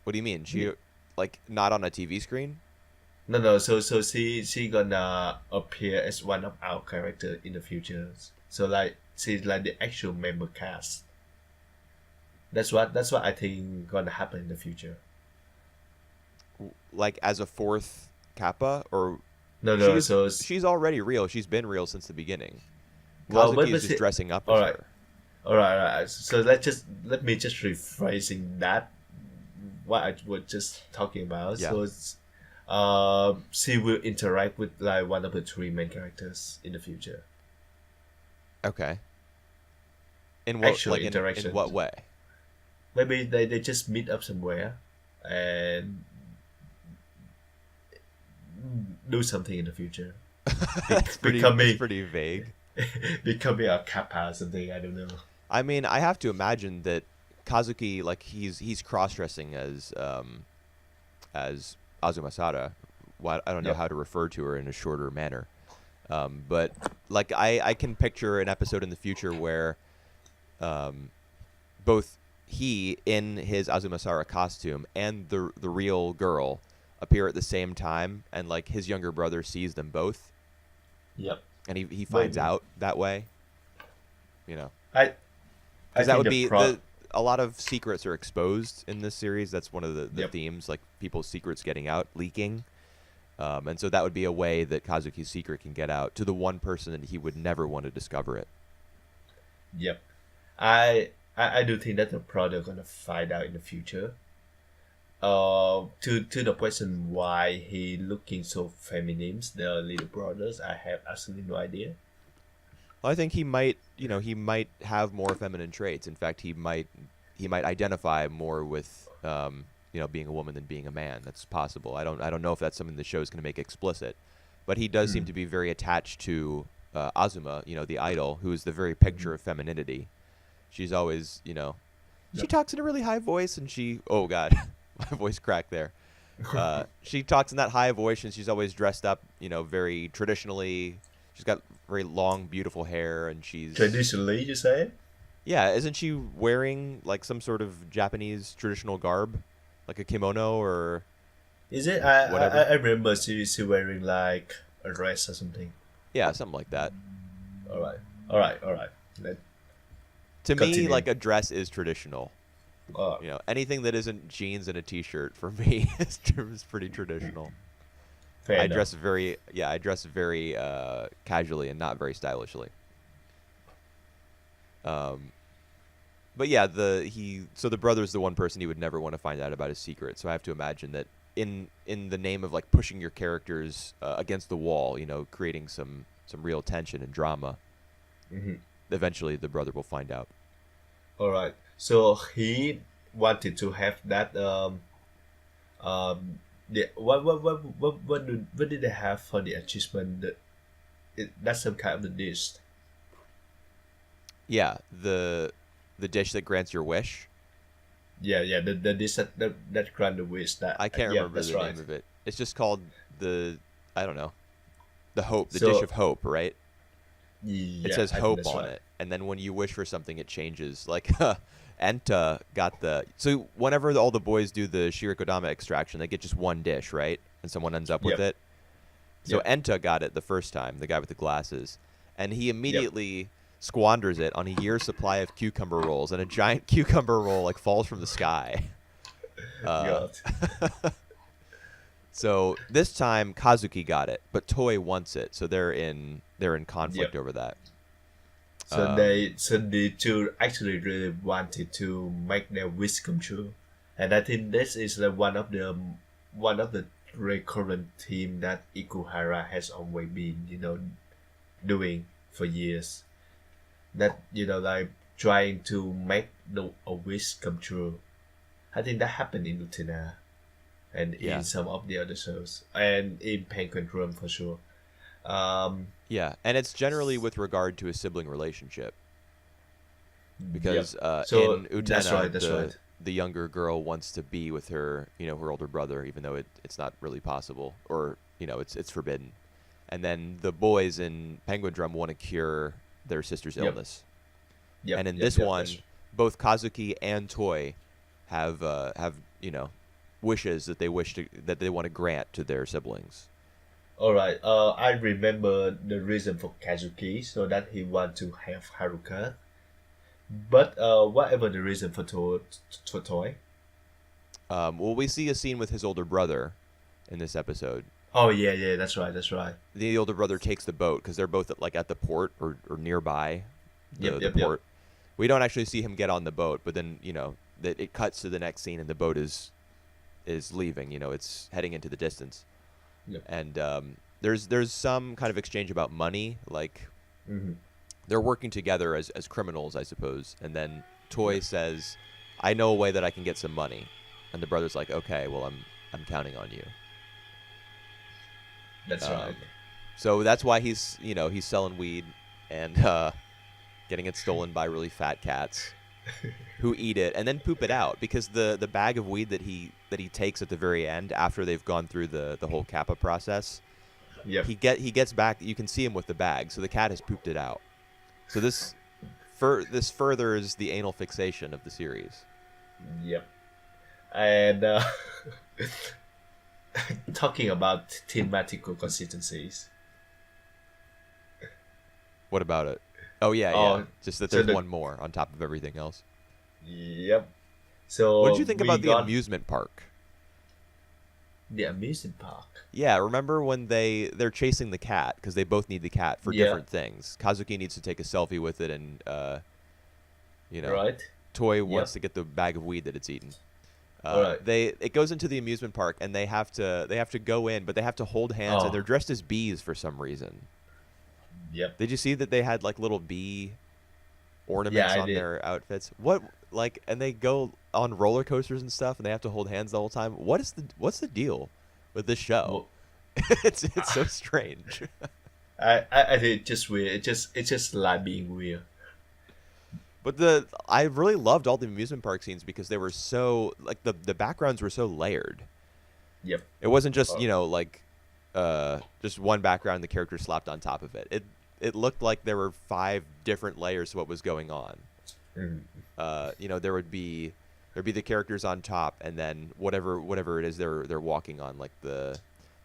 What do you mean? Yeah. Like not on a TV screen? No. So she gonna appear as one of our character in the future. So like she's like the actual member cast. That's what I think gonna happen in the future. Like as a fourth Kappa, or No. she's already real. She's been real since the beginning. Well, Kazuki is just dressing up as all right. her. All right. So let me just rephrasing that what I was just talking about. Yeah. So she will interact with like one of the three main characters in the future. Okay. In what Actual like interaction. in what way? Maybe they just meet up somewhere and do something in the future. It's Becoming pretty vague. becoming a kappa or something. I don't know. I mean, I have to imagine that Kazuki, like he's cross-dressing as Azumasada. Well, I don't know Yep. how to refer to her in a shorter manner, but like I can picture an episode in the future where both he in his Azumasara costume and the real girl appear at the same time, and like his younger brother sees them both, Yep. and he finds Maybe. out that way. you know, I I because that think would the be pro. a lot of secrets are exposed in this series. That's one of the Yep. themes, like people's secrets getting out, leaking. And so that would be a way that Kazuki's secret can get out to the one person that he would never want to discover it. Yep. I do think that the product gonna find out in the future. To the question why he looking so feminine, the little brothers, I have absolutely no idea. Well, I think he might, he might have more feminine traits. In fact, he might identify more with, being a woman than being a man. That's possible. I don't know if that's something the show is going to make explicit, but he does seem to be very attached to Azuma, the idol, who is the very picture of femininity. She's always, she talks in a really high voice, and oh God, my voice cracked there. She talks in that high voice, and she's always dressed up, very traditionally. She's got very long, beautiful hair, and she's Traditionally, you say? yeah. Isn't she wearing like some sort of Japanese traditional garb, like a kimono or Is it? I whatever? remember she wearing like a dress or something. Yeah, something like that. All right, all right, all right. Let To me, continue. like a dress is traditional. Anything that isn't jeans and a t-shirt for me is pretty traditional. Fair I enough. dress very casually and not very stylishly. But yeah, so the brother's the one person he would never want to find out about his secret. So I have to imagine that in the name of like pushing your characters against the wall, creating some real tension and drama, Hmm. eventually the brother will find out. All right. So he wanted to have that. What did they have for the achievement? That's some kind of the dish. Yeah, the dish that grants your wish. Yeah. The dish that grant the wish. That I can't yeah, remember that's the right. name of it. It's just called I don't know, the dish So of hope, right? It yeah, says I think hope that's on right. it, and then when you wish for something, it changes. Like Enta got so whenever all the boys do the shirikodama extraction, they get just one dish, right? And someone ends up with Yep. it. So Yep. Enta got it the first time, the guy with the glasses, and he Yep. immediately squanders it on a year's supply of cucumber rolls, and a giant cucumber roll like falls from the sky. Uh, God. so this time Kazuki got it, but Toy wants it, so they're in conflict Yep. over that. So Um, the two actually really wanted to make their wish come true, and I think this is like one of the recurrent theme that Ikuhara has always been doing for years. That like trying to make a wish come true. I think that happened in Utena and yeah. in some of the other shows and in Penguin Drum for sure. Um, Yeah, and it's generally with regard to a sibling relationship yep. because So in that's right. Utena, That's right. the younger girl wants to be with her older brother, even though it's not really possible, or it's forbidden. And then the boys in Penguin Drum want to cure their sister's Yep. illness. Yep. And in Yep. this Yep. one, both Kazuki and Toy have wishes that they want to grant to their siblings. All right. I remember the reason for Kazuki, so that he want to have Haruka. But whatever the reason for Toy. Well, we see a scene with his older brother in this episode. Oh yeah. That's right. That's right. The older brother takes the boat because they're both at the port or nearby Yep. the Yep. Yep. port. We don't actually see him get on the boat, but then that it cuts to the next scene and the boat is leaving. It's heading into the distance, Yep. and there's some kind of exchange about money, like Mm-hmm. they're working together as criminals, I suppose. And then Toy Yep. says, "I know a way that I can get some money," and the brother's like, "Okay, well I'm counting on you." That's right. So that's why he's selling weed and getting it stolen by really fat cats who eat it and then poop it out because the bag of weed that he takes at the very end after they've gone through the whole Kappa process, Yep. he gets back. You can see him with the bag, so the cat has pooped it out. So this furthers the anal fixation of the series. Yep. And talking about thematical consistencies. What about it? Oh yeah, yeah. Oh, Just that so there's the one more on top of everything else. yep. What did So you think we about the got amusement park? the amusement park. Yeah, remember when they're chasing the cat because they both need the cat for Yeah, different things. Kazuki needs to take a selfie with it, and you know, right. Toy wants Yep. to get the bag of weed that it's eaten. All right. It goes into the amusement park, and they have to go in, but they have to hold hands, and Oh, they're dressed as bees for some reason. yep. Did you see that they had like little bee Yeah, ornaments I on did. their outfits? What like, and they go on roller coasters and stuff, and they have to hold hands the whole time. What's the deal with this show? Well, It's so strange. I think it's just weird. It's just like being weird. But I really loved all the amusement park scenes because they were so like the backgrounds were so layered. Yep. It wasn't just, Uh, like just one background the character slapped on top of it. It looked like there were 5 different layers to what was going on. mm, There'd be the characters on top, and then whatever it is they're walking on, like the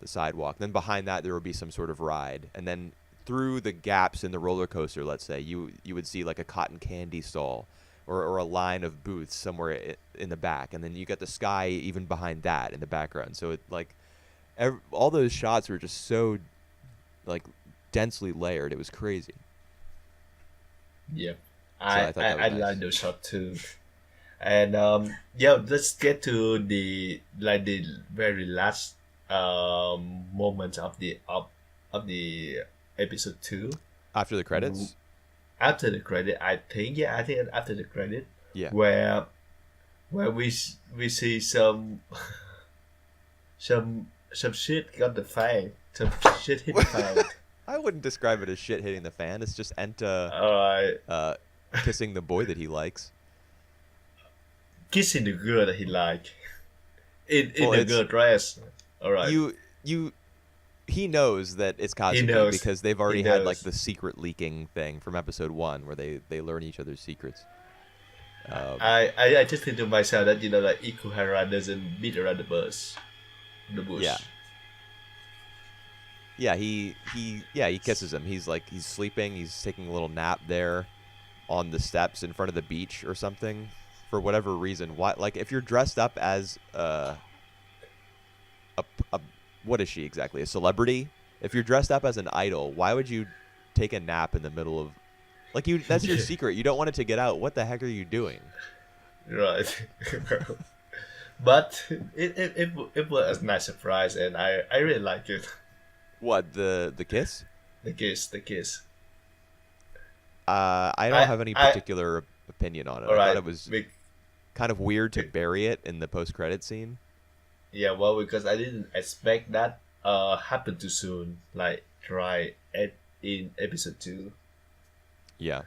sidewalk. Then behind that there would be some sort of ride, and then through the gaps in the roller coaster, let's say you would see like a cotton candy stall, or a line of booths somewhere in the back, and then you got the sky even behind that in the background. So it like all those shots were just so like densely layered. It was crazy. yep. So I thought that I was like nice. those shot too. And yeah, let's get to the very last moment of the episode 2. After the credits, After the credit, I think after the credit, yeah. where we see some shit got the fan, some shit hit the fan. I wouldn't describe it as shit hitting the fan. It's just Enta Alright, kissing the boy that he likes. kissing the girl that he like in Well, the it's girl dress. Alright, you he knows that it's Kazuki knows. because they've He already had like knows. the secret leaking thing from episode 1 where they learn each other's secrets. I just think to myself that like Ikuhara doesn't beat around the bush. Yeah. Yeah, he kisses him. He's sleeping. He's taking a little nap there on the steps in front of the beach or something for whatever reason. Why, like, if you're dressed up as a what is she exactly? A celebrity? If you're dressed up as an idol, why would you take a nap in the middle of like you that's your secret. You don't want it to get out. What the heck are you doing? Right. But it was a nice surprise, and I really like it. What, the kiss? The kiss. I don't have any I particular opinion on it. all I right. thought it was kind of weird to Be- bury it in the post-credit scene. Yeah, well, because I didn't expect that happen too soon, like right in episode 2. Yeah.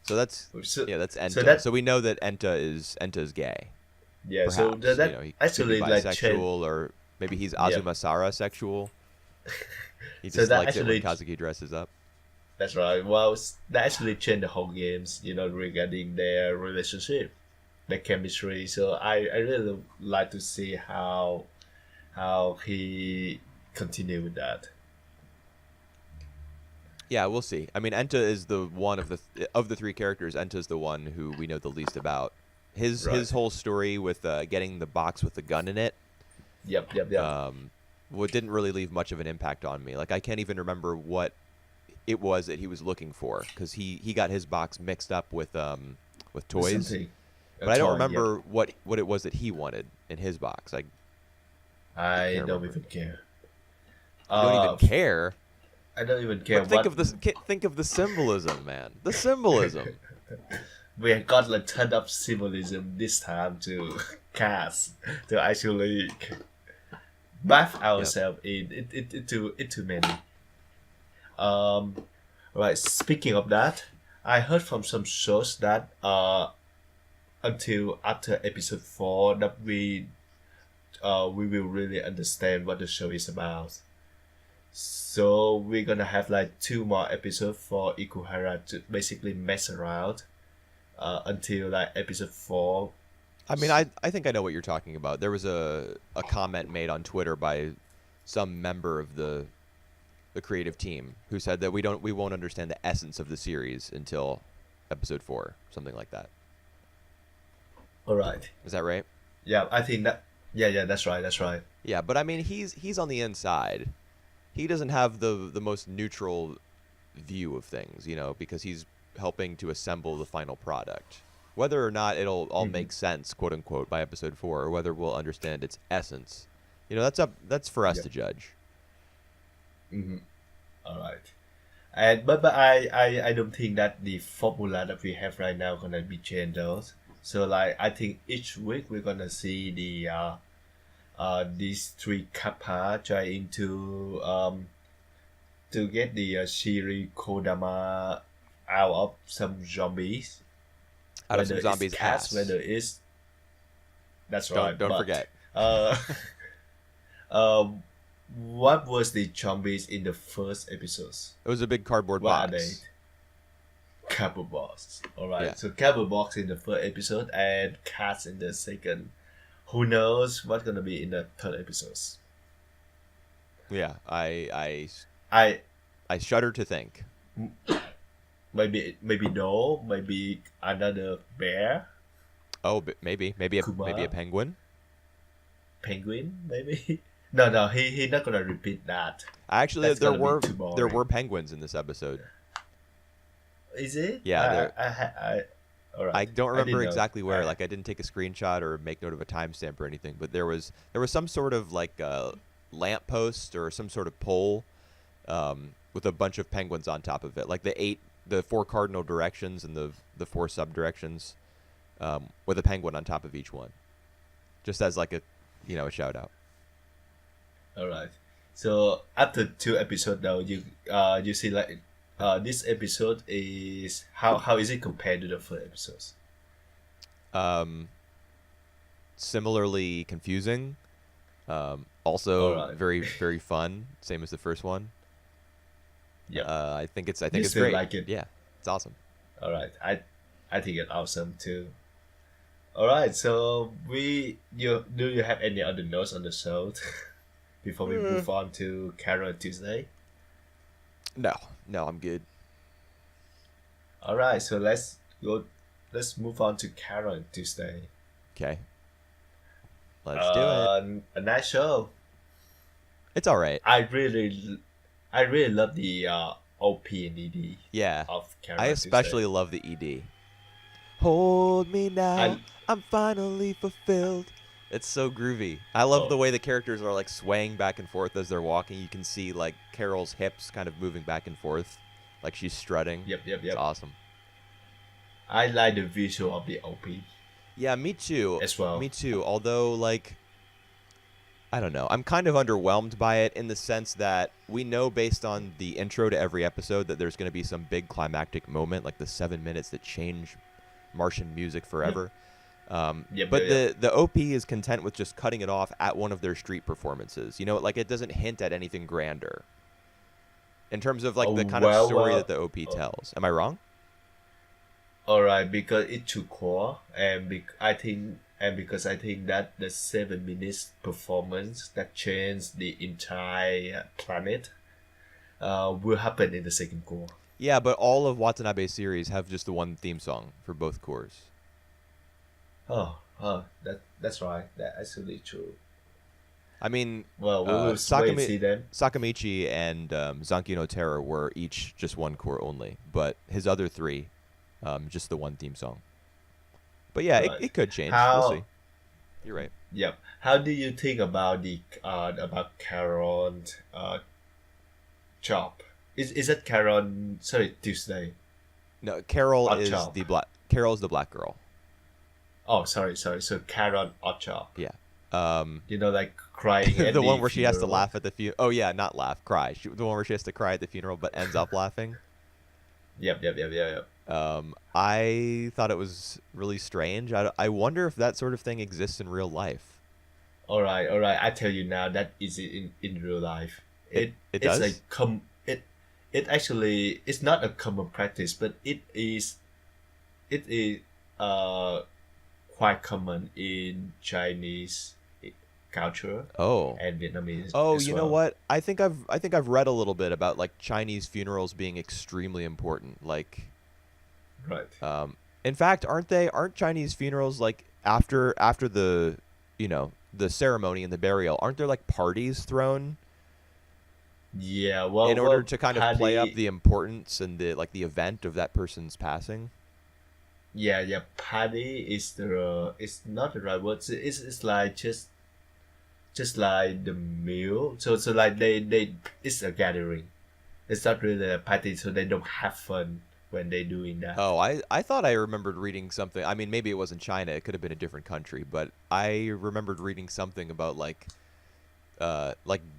So that's So, that's Enta. so that So we know that Enta's gay. yeah, Perhaps. so that He could be actually like bisexual, changed. or maybe he's Yeah. Azuma Sara sexual. He So just that likes it when actually Kazuki dresses up. That's right. Well, that actually changed the whole games, regarding their relationship, their chemistry. So I really like to see how he continue with that. Yeah, we'll see. I mean, Enta is the one of the 3 characters. Enta's the one who we know the least about. His Right. whole story with getting the box with the gun in it, Yep. what didn't really leave much of an impact on me. Like, I can't even remember what it was that he was looking for because he got his box mixed up with toys, Something. but I don't Toy, remember what it was that he wanted in his box. Like, I can't don't remember. even care. you don't even care. I don't even care. But think of the symbolism, man. The symbolism. We have got like ton of symbolism this time to cast to actually bath ourselves in it too many. Right. Speaking of that, I heard from some shows that until after episode 4 that we will really understand what the show is about. So we're gonna have like 2 more episodes for Ikuhara to basically mess around until like episode 4. I mean, I think I know what you're talking about. There was a comment made on Twitter by some member of the the creative team, who said that we won't understand the essence of the series until episode 4, something like that. All right. Is that right? Yeah, I think that. Yeah, that's right. That's right. Yeah, but I mean, he's on the inside. He doesn't have the most neutral view of things, because he's helping to assemble the final product. Whether or not it'll all make sense, quote unquote, by episode 4, or whether we'll understand its essence, that's for us to judge. Mm-hmm. All right. And but I don't think that the formula that we have right now gonna be changed though. So like I think each week we're gonna see these 3 kappa trying to get the Shiri Kodama out of some zombies. Out of some zombies' ass. Whether it's that's Don't right. Don't forget. What was the zombies in the first episodes? It was a big cardboard What box. are they? Cardboard box. Alright, Yeah. so cardboard box in the first episode and cats in the second. Who knows what's gonna be in the third episodes? Yeah, I shudder to think. Maybe no, maybe another bear, Oh, maybe a Kuma. penguin. penguin, maybe. No, he not gonna repeat that. Actually, That's there gonna be too boring. were penguins in this episode. Is it? Yeah, all right. I don't didn't remember know. exactly where. Like, I didn't take a screenshot or make note of a timestamp or anything. But there was some sort of like lamp post or some sort of pole with a bunch of penguins on top of it, like the 4 cardinal directions and the 4 sub directions, with a penguin on top of each one, just as like a shout out. All right. So after 2 episodes now, you see like this episode is how is it compared to the first episodes? Similarly confusing. Also Alright. very very fun. Same as the first one. Yeah. I think it's You still great. like it? Yeah, it's awesome. All right. I think it's awesome too. All right. So do you have any other notes on the show before we move on to Carol Tuesday? No, I'm good. All right. So let's move on to Carol Tuesday. Okay. Let's do it. A nice show. It's all right. I really love the OP and ED Yeah. of Carol I especially love the ED. Hold me now. I'm finally fulfilled. It's so groovy. I love the way the characters are like swaying back and forth as they're walking. You can see like Carol's hips kind of moving back and forth, like she's strutting. Yep. It's awesome. I like the visual of the OP. Yeah, me too. As well. Me too. Although, like, I don't know. I'm kind of underwhelmed by it in the sense that we know based on the intro to every episode that there's going to be some big climactic moment, like the 7 minutes that change Martian music forever. The OP is content with just cutting it off at one of their street performances. Like it doesn't hint at anything grander in terms of like the kind of story that the OP tells. Am I wrong? All right, because it's too core, and because I think that the 7 minutes performance that changed the entire planet will happen in the second core. Yeah, but all of Watanabe's series have just the one theme song for both cores. That's right. That's absolutely true. I mean, Well, we will wait and see then. Sakamichi and Zanki no Terror were each just one core only, but his other 3, just the one theme song. But yeah, Right. it could change. How- We'll see. You're right. Yep. How do you think about the about Caron Chop? Is it Caron? Sorry, Tuesday. No, Carol Odd is Job. Carol's the black girl. Oh, sorry. So Caron Ochop. Yeah. Like crying at the one where she has to funeral. laugh at the funeral. Oh yeah, not laugh, cry. The one where she has to cry at the funeral but ends up laughing. Yep. I thought it was really strange. I wonder if that sort of thing exists in real life. All right. I tell you now that is in real life. It it's does? like it actually it's not a common practice, but it is quite common in Chinese culture Oh. and Vietnamese Oh, as you know well. what? I think I've read a little bit about like Chinese funerals being extremely important. Like, Right. in fact, aren't Chinese funerals like after the the ceremony and the burial? Aren't there like parties thrown Yeah. in order Well, to kind of play up party. the importance and the event of that person's passing? Yeah, yeah. Party is the. It's not the right word. It's like just like the meal. So like they it's a gathering. It's not really a party, so they don't have fun when they doing that. Oh, I thought I remembered reading something. I mean, maybe it wasn't China. It could have been a different country, but I remembered reading something about like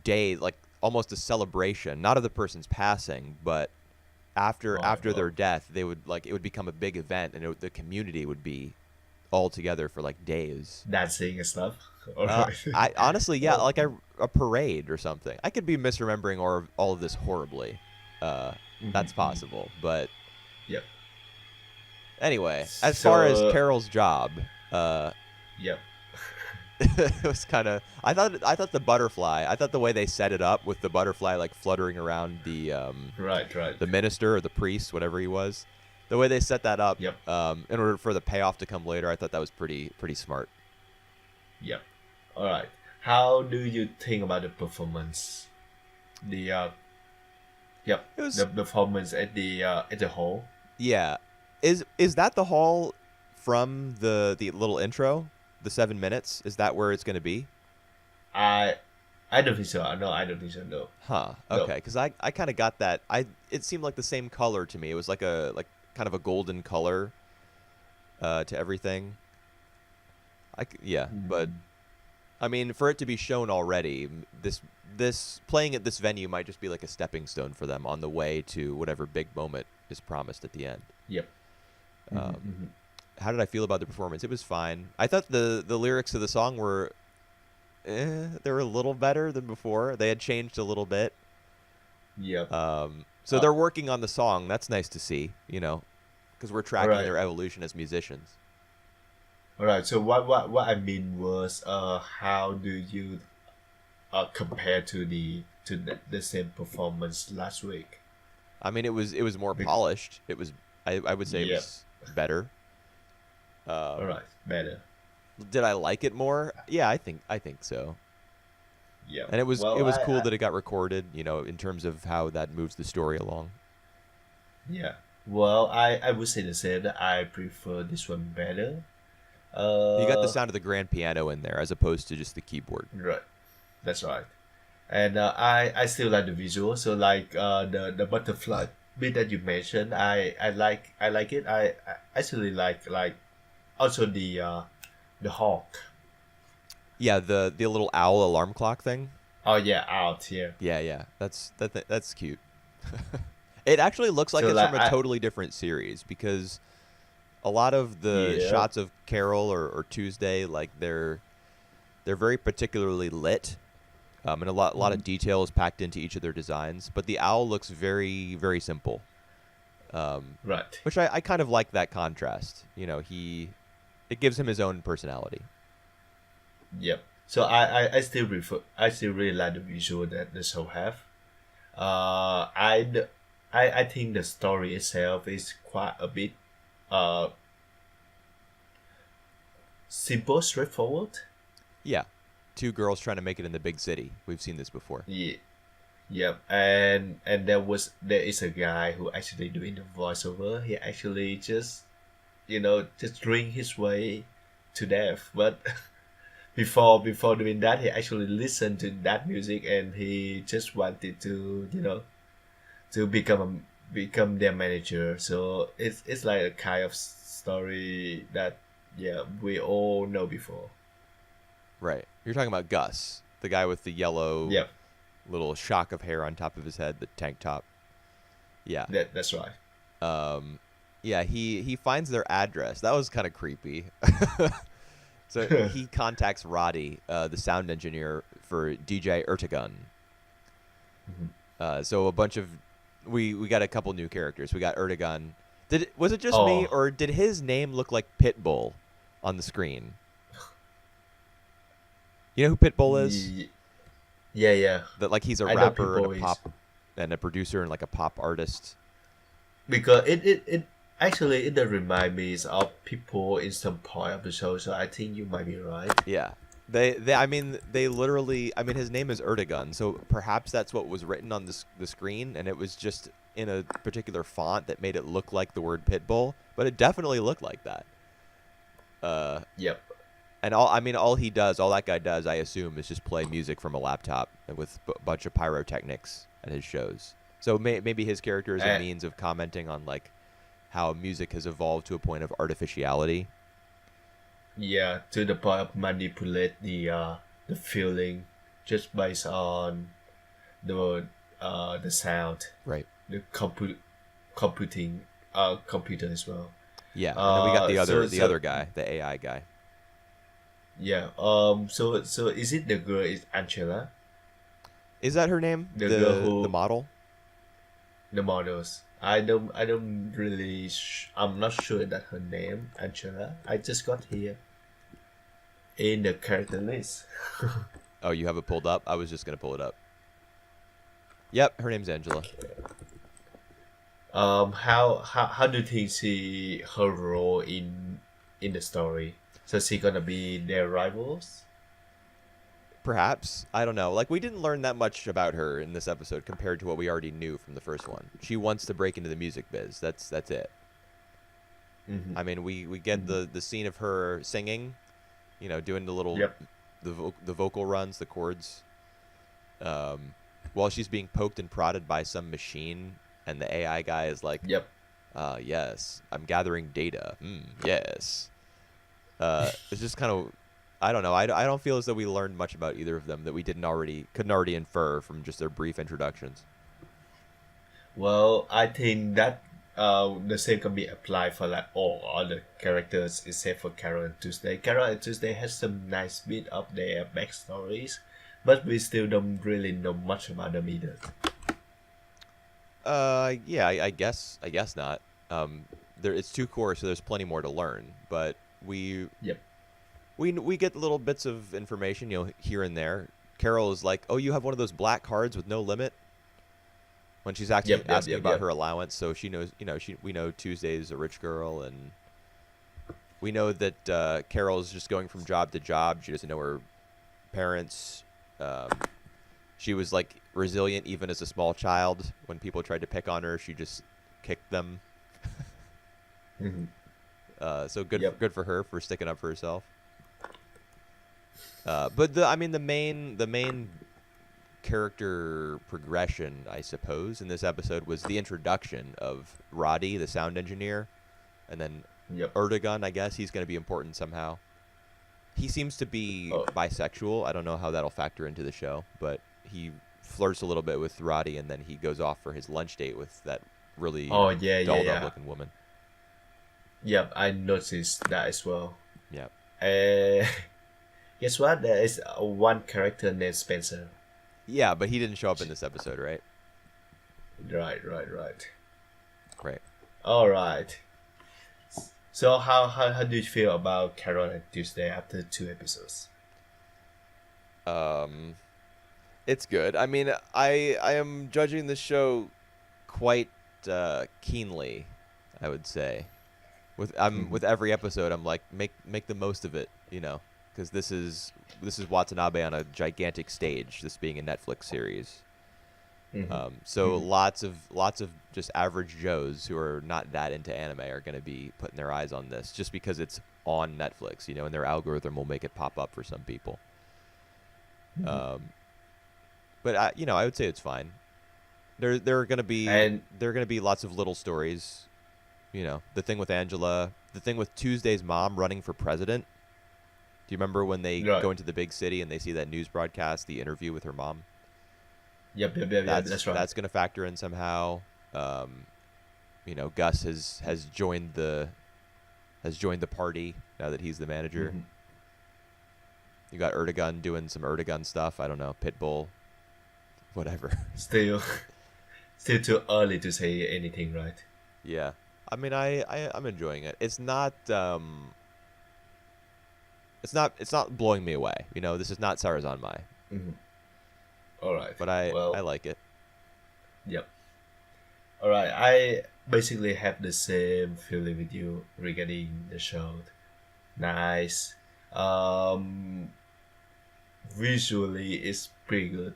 day, like almost a celebration, not of the person's passing, but Oh, after their oh, death, they would like it would become a big event, and the community would be all together for like days. dancing and stuff. All right. I honestly, yeah, Oh, like a parade or something. I could be misremembering or all of this horribly. That's mhm. possible, but Yep. anyway, as far as So Carol's job, yep. it was kind of. I thought the butterfly. I thought the way they set it up with the butterfly like fluttering around Right, right. the minister or the priest, whatever he was. The way they set that up, Yep, in order for the payoff to come later, I thought that was pretty smart. yep. All right. How do you think about the performance? The yep, It was the performance at the whole. yeah. Is that the hall from the little intro, the 7 minutes? Is that where it's going to be? I I don't think so. No, I don't think so. No, Huh. no. Okay. Because I kind of got that. It seemed like the same color to me. It was like kind of a golden color to everything. Yeah, but Mm, I mean, for it to be shown already, this playing at this venue might just be like a stepping stone for them on the way to whatever big moment is promised at the end. yep. Um, Hmm. how did I feel about the performance? It was fine. I thought the lyrics of the song were they were a little better than before. They had changed a little bit. Yep. So they're working on the song. That's nice to see, because we're All tracking right. their evolution as musicians. All right. So what I mean was how do you compare to the same performance last week? I mean, it was more Bec- polished. I would say it Yep. was better. All Um, right. Better. did I like it more? Yeah, I think so. Yep. And it Well, was cool that it got recorded, in terms of how that moves the story along. yeah. Well, I would say the same. That I prefer this one better. You got the Uh, sound of the grand piano in there as opposed to just the keyboard. right. That's right. And I still like the visual. So like the butterfly bit that you mentioned, I like it. I actually like also the hawk. Yeah, the little owl alarm clock thing. Oh yeah, out here. Yeah. That's cute. It actually looks like So it's like from a totally different series because a lot of the yeah. shots of Carol or Tuesday, like they're very particularly lit, and a lot of Mhm. detail is packed into each of their designs. But the owl looks very very simple, Right. which I kind of like that contrast. It gives him his own personality. Yep. So I still really like the visual that the show have. Uh, I d- I think the story itself is quite a bit uh simple, straightforward. Yeah, two girls trying to make it in the big city. We've seen this before. Yeah. Yep. And there is a guy who actually doing the voiceover. He actually just drink his way to death. But before doing that, he actually listened to that music and he just wanted to to become their manager. So it's like a kind of story that yeah we all know before. Right. You're talking about Gus, the guy with the yellow Yep. little shock of hair on top of his head, the tank top. Yeah. That's right. Yeah, he finds their address. That was kind of creepy. So he contacts Roddy, the sound engineer for DJ Ertegun. Mhm. So a bunch of we got a couple new characters. We got Ertegun. Was it just me, Oh, or did his name look like Pitbull on the screen? You know who Pitbull is? Ye- Yeah, yeah. That like he's a I know rapper and a people is pop and a producer and like a pop artist. because it actually it does remind me of people in some point of the show. So I think you might be right. Yeah. They I mean they literally I mean his name is Erdogan, so perhaps that's what was written on the screen and it was just in a particular font that made it look like the word Pitbull, but it definitely looked like that. Uh Yep. and all he does, all that guy does, I assume, is just play music from a laptop with a bunch of pyrotechnics at his shows. So maybe his character is a Uh, means of commenting on like how music has evolved to a point of artificiality. yeah, to the point of manipulate the feeling just based on the sound, Right. the computing computer as well. Yeah, and then we got the So other guy, the AI guy. yeah. So is it the girl is Angela, Is that her name? the girl The who model? the models? I don't really. I'm not sure that her name Angela. I just got here in the character list. Oh, you have it pulled up? I was just gonna pull it up. Yep, her name's Angela. How do you think her role in the story? So she gonna be their rivals? Perhaps. I don't know. Like we didn't learn that much about her in this episode compared to what we already knew from the first one. She wants to break into the music biz. That's it. Mm-hmm. I mean, we get the scene of her singing, you know, doing the little Yep. the vocal runs, the chords, while she's being poked and prodded by some machine, and the AI guy is like, Yep. yes, I'm gathering data. Yes. It's just kind of, I don't know. I don't feel as though we learned much about either of them that we couldn't already infer from just their brief introductions. Well, I think that the same can be applied for like all other characters except for Carol and Tuesday. Carol and Tuesday has some nice bit of their backstories, but we still don't really know much about them either. Yeah, I guess not. It's two cores, so there's plenty more to learn. But Yep. we get little bits of information, you know, here and there. Carol is like, "Oh, you have one of those black cards with no limit." When she's actually asking about her allowance, so she knows, you know, we know Tuesday's a rich girl, and we know that Carol's just going from job to job. She doesn't know her parents. She was like resilient even as a small child. When people tried to pick on her, she just kicked them. Mm-hmm. So good, Yep. good for her for sticking up for herself. But the main character progression, I suppose, in this episode was the introduction of Roddy, the sound engineer, and then Yep. Erdogan. I guess he's going to be important somehow. He seems to be Oh. bisexual. I don't know how that'll factor into the show, but he flirts a little bit with Roddy, and then he goes off for his lunch date with that really Oh yeah, dolled yeah, up yeah. looking woman. Yep, I noticed that as well. Yeah. Guess what? There is one character named Spencer. Yeah, but he didn't show up in this episode, right? Right. Right. All right. So how do you feel about Carol and Tuesday after 2 episodes? It's good. I mean, I am judging the show quite keenly, I would say. With every episode, I'm like, make the most of it, you know, because this is Watanabe on a gigantic stage. This being a Netflix series, so lots of just average Joes who are not that into anime are going to be putting their eyes on this just because it's on Netflix, you know, and their algorithm will make it pop up for some people. But I would say it's fine. There are going to be lots of little stories. You know, the thing with Angela, the thing with Tuesday's mom running for president. Do you remember when they go into the big city and they see that news broadcast, the interview with her mom? Yep, that's right. That's going to factor in somehow. You know, Gus has joined the party now that he's the manager. You got Erdogan doing some Erdogan stuff. I don't know, Pitbull, whatever. Still too early to say anything, right? Yeah. I mean, I'm enjoying it. It's not it's not blowing me away. You know, this is not Sarazanmai, Mhm. All right. but I Well, like it. yep. All right. I basically have the same feeling with you regarding the show. Nice. Um, Visually, it's pretty good.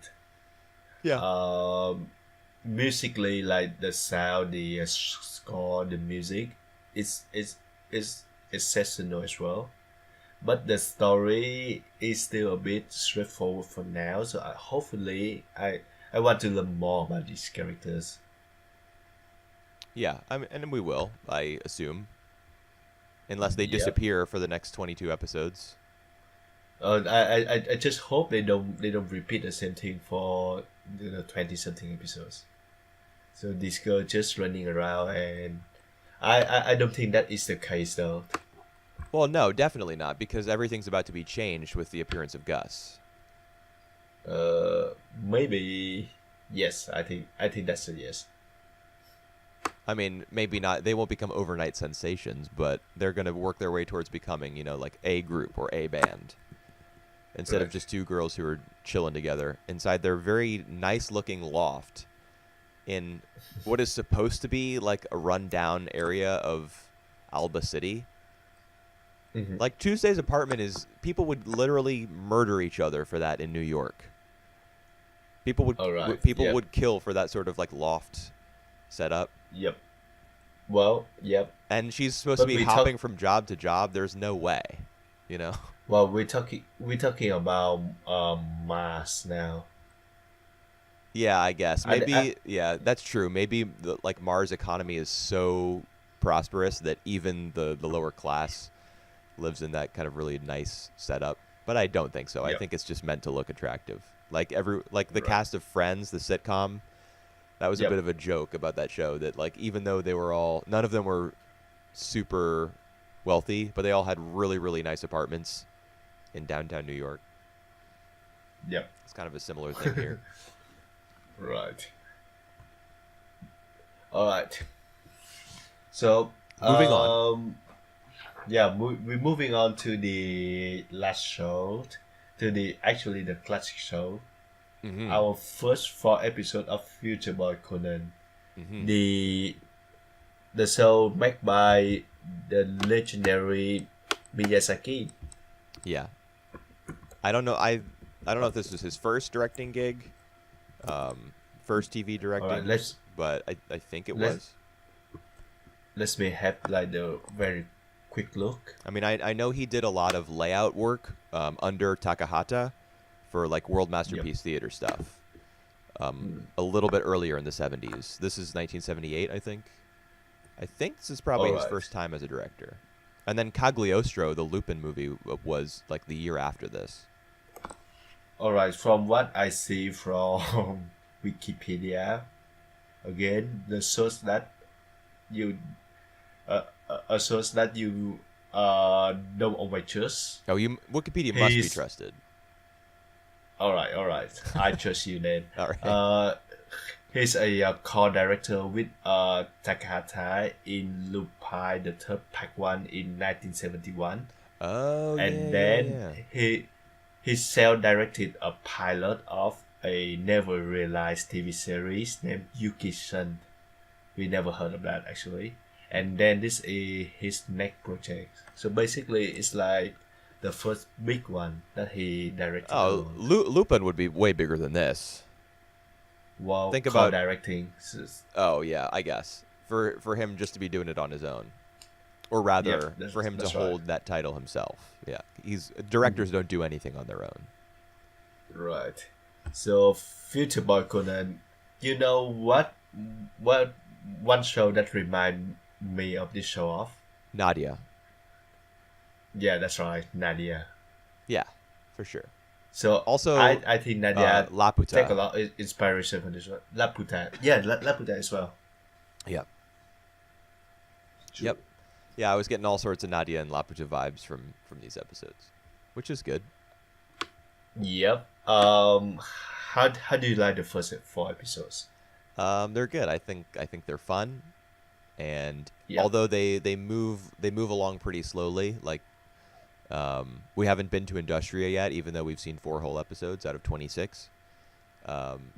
Yeah. Um, Musically, like the sound, the score, the music, it's exceptional as well. But the story is still a bit straightforward for now. So hopefully, I want to learn more about these characters. Yeah, I mean, and we will, I assume, unless they Yep. disappear for the next 22 episodes. I just hope they don't repeat the same thing for 20 something episodes. So this girl just running around, and I don't think that is the case though. Well, no, definitely not, because everything's about to be changed with the appearance of Gus. Maybe yes. I think that's a yes. I mean, maybe not. They won't become overnight sensations, but they're going to work their way towards becoming, you know, like a group or a band instead of Right. just two girls who are chilling together inside their very nice-looking loft in what is supposed to be like a rundown area of Alba City. Hmm. Like Tuesday's apartment is people would literally murder each other for that in New York. People would All right. people Yep. would kill for that sort of like loft setup. Yep. Well. Yep. And she's supposed to But be we talk. hopping from job to job. There's no way, you know. Well, we're talking about Mars now. Yeah, I guess I maybe. Yeah, that's true. Maybe like Mars' economy is so prosperous that even the lower class lives in that kind of really nice setup. But I don't think so. I Yep. think it's just meant to look attractive. Like the Right. cast of Friends, the sitcom. That was a bit Yep. of a joke about that show. That like even though they were all none of them were super wealthy, but they all had really really nice apartments in downtown New York. Yep. It's kind of a similar thing here. Right. All right. So, Moving on. yeah, we're moving on to the last show, to the classic show. Mm-hmm. Our first four episode of Future Boy Conan. Mm-hmm. The the show made by the legendary Miyazaki. Yeah. I don't know. I don't know if this was his first directing gig, first TV All right, directing, but I think it let's was. let's me have like the very quick look. I mean, I know he did a lot of layout work under Takahata for like World Yep. Masterpiece Theater stuff. A little bit earlier in the 70s. This is 1978, I think. I think this is probably All his right. first time as a director. And then Cagliostro, the Lupin movie, was like the year after this. All right. From what I see from Wikipedia, again, the source that you a source that you know of my trust. Oh, Wikipedia must be He's trusted. all right. All right. I trust you then. All right. He's a co-director with Takahata in Lupin the Third Part One in 1971, Oh, yeah, and yeah, then yeah. he self-directed a pilot of a never realized TV series named Yuki-san. We never heard of that actually. And then this is his next project. So basically, it's like the first big one that he directed Oh, alone Lupin would be way bigger than this. while Think about. co-directing. Oh, yeah, I guess for him just to be doing it on his own, or rather, Yep, for him to that's right. hold that title himself. Yeah, directors don't do anything on their own. Right. So Future Boy Conan, you know what one show that remind me of this show off? Nadia. Yeah, that's right, Nadia. Yeah, for sure. So Also, I think Nadia Laputa. take a lot of inspiration from this one. Laputa. Yeah, Laputa as well. Yep. Yep. Yeah, I was getting all sorts of Nadia and Laputa vibes from these episodes, which is good. Yep. How do you like the first four episodes? They're good. I think they're fun, and Yep. although they move along pretty slowly, like We haven't been to Industria yet, even though we've seen 4 whole episodes out of 26.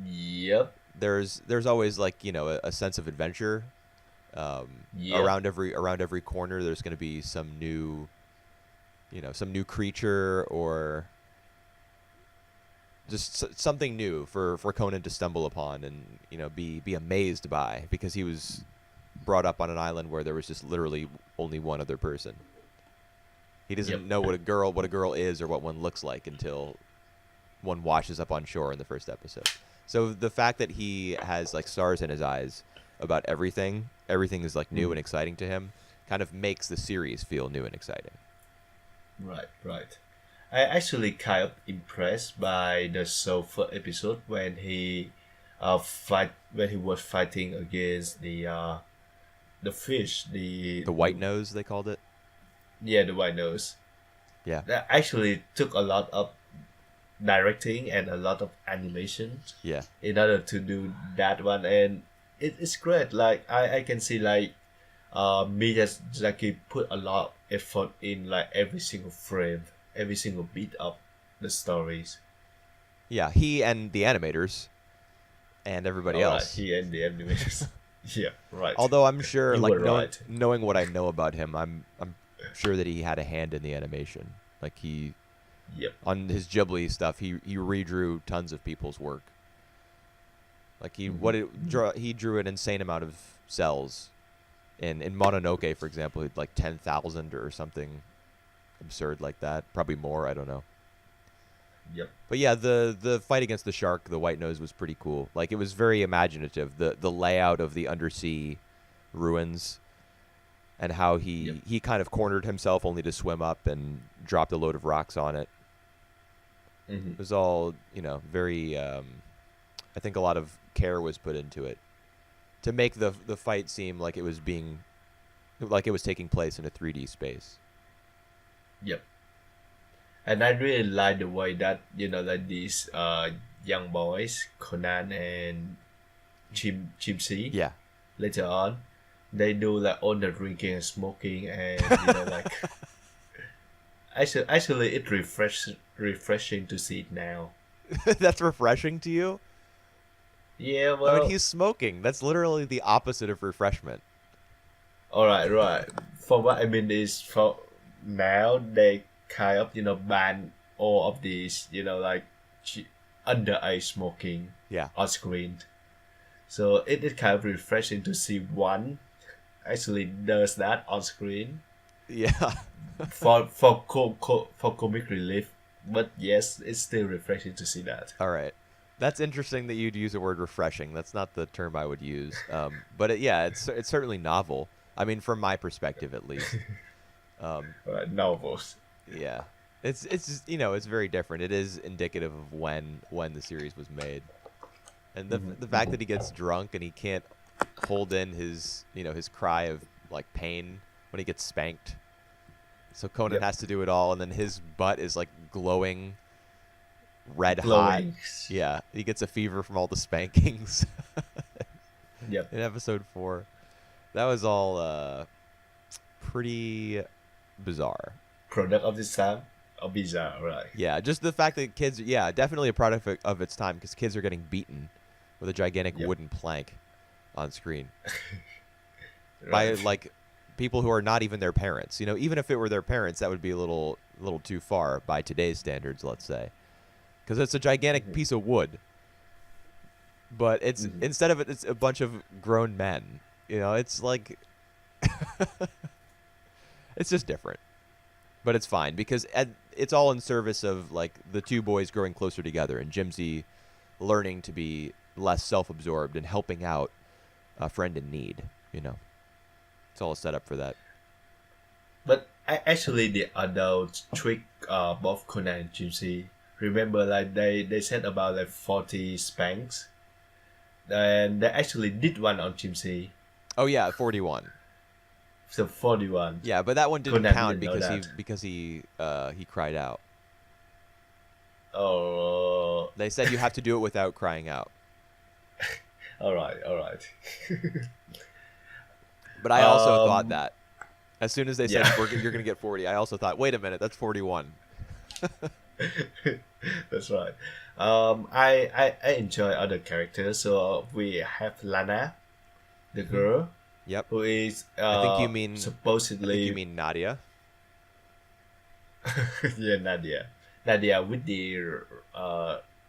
Yep. There's always like a sense of adventure. Yep. Around every corner, there's going to be some new creature or just something new for Conan to stumble upon and be amazed by, because he was brought up on an island where there was just literally only one other person. He doesn't know what a girl is or what one looks like until one washes up on shore in the first episode. So the fact that he has like stars in his eyes about everything is like new and exciting to him, kind of makes the series feel new and exciting. Right. I actually kind of impressed by the show first episode when he was fighting against the fish, The white nose, they called it. the white nose. Yeah. That actually took a lot of directing and a lot of animation Yeah. in order to do that one, and it's great. Like I can see like Miyazaki put a lot of effort in like every single frame, every single bit of the stories. Yeah, he and the animators and everybody Alright, else. he and the animators. Yeah, right. Although I'm sure, You like were right. knowing what I know about him, I'm sure that he had a hand in the animation. Like Yep. on his Ghibli stuff, he redrew tons of people's work. Like he drew an insane amount of cells. In Mononoke, for example, he had like 10,000 or something absurd like that. Probably more, I don't know. Yep. But yeah, the fight against the shark, the white nose, was pretty cool. Like it was very imaginative. The layout of the undersea ruins and how he kind of cornered himself only to swim up and dropped a load of rocks on it. Mm-hmm. It was all, very I think a lot of care was put into it to make the fight seem like it was taking place in a 3D space. Yep. And I really like the way that like these young boys, Conan and Chimsy, Yeah. later on, they do like all the drinking and smoking, and like actually it's refreshing to see it now. That's refreshing to you? Yeah, I well, mean, he's smoking. That's literally the opposite of refreshment. all right, right. For what I mean is, for now they kind of ban all of these like underage smoking Yeah. on screen. So it is kind of refreshing to see one actually does that on screen Yeah. for comic relief. But yes, it's still refreshing to see that. All right. That's interesting that you'd use the word refreshing. That's not the term I would use. But it's certainly novel. I mean, from my perspective, at least. Novels. Yeah. It's just, it's very different. It is indicative of when the series was made. And the fact that he gets drunk and he can't hold in his cry of like pain when he gets spanked. So Conan has to do it all, and then his butt is like glowing red hot. Yeah, he gets a fever from all the spankings. Yep. In episode 4. That was all pretty bizarre. Product of this time. Bizarre, right? Yeah, just the fact that kids, definitely a product of its time, because kids are getting beaten with a gigantic wooden plank on screen by like people who are not even their parents. Even if it were their parents, that would be a little too far by today's standards, let's say, because it's a gigantic piece of wood. But it's instead of it's a bunch of grown men. It's like it's just different. But it's fine because it's all in service of like the two boys growing closer together and Jimsy learning to be less self-absorbed and helping out a friend in need. It's all a setup for that. But actually, the adults trick both Conan and Jimsy. Remember, like they said about like 40 spanks, and they actually did one on Jimsy. Oh yeah, 41. So 41. Yeah, but that one didn't Conan count didn't know because he cried out. Oh. They said you have to do it without crying out. All right. But I also thought that As soon as they said Yeah. you're going to get 40, I also thought, wait a minute, that's 41. That's right. I enjoy other characters. So we have Lana, the Hmm. girl, Yep. who is I think you supposedly mean Nadia. yeah, Nadia with the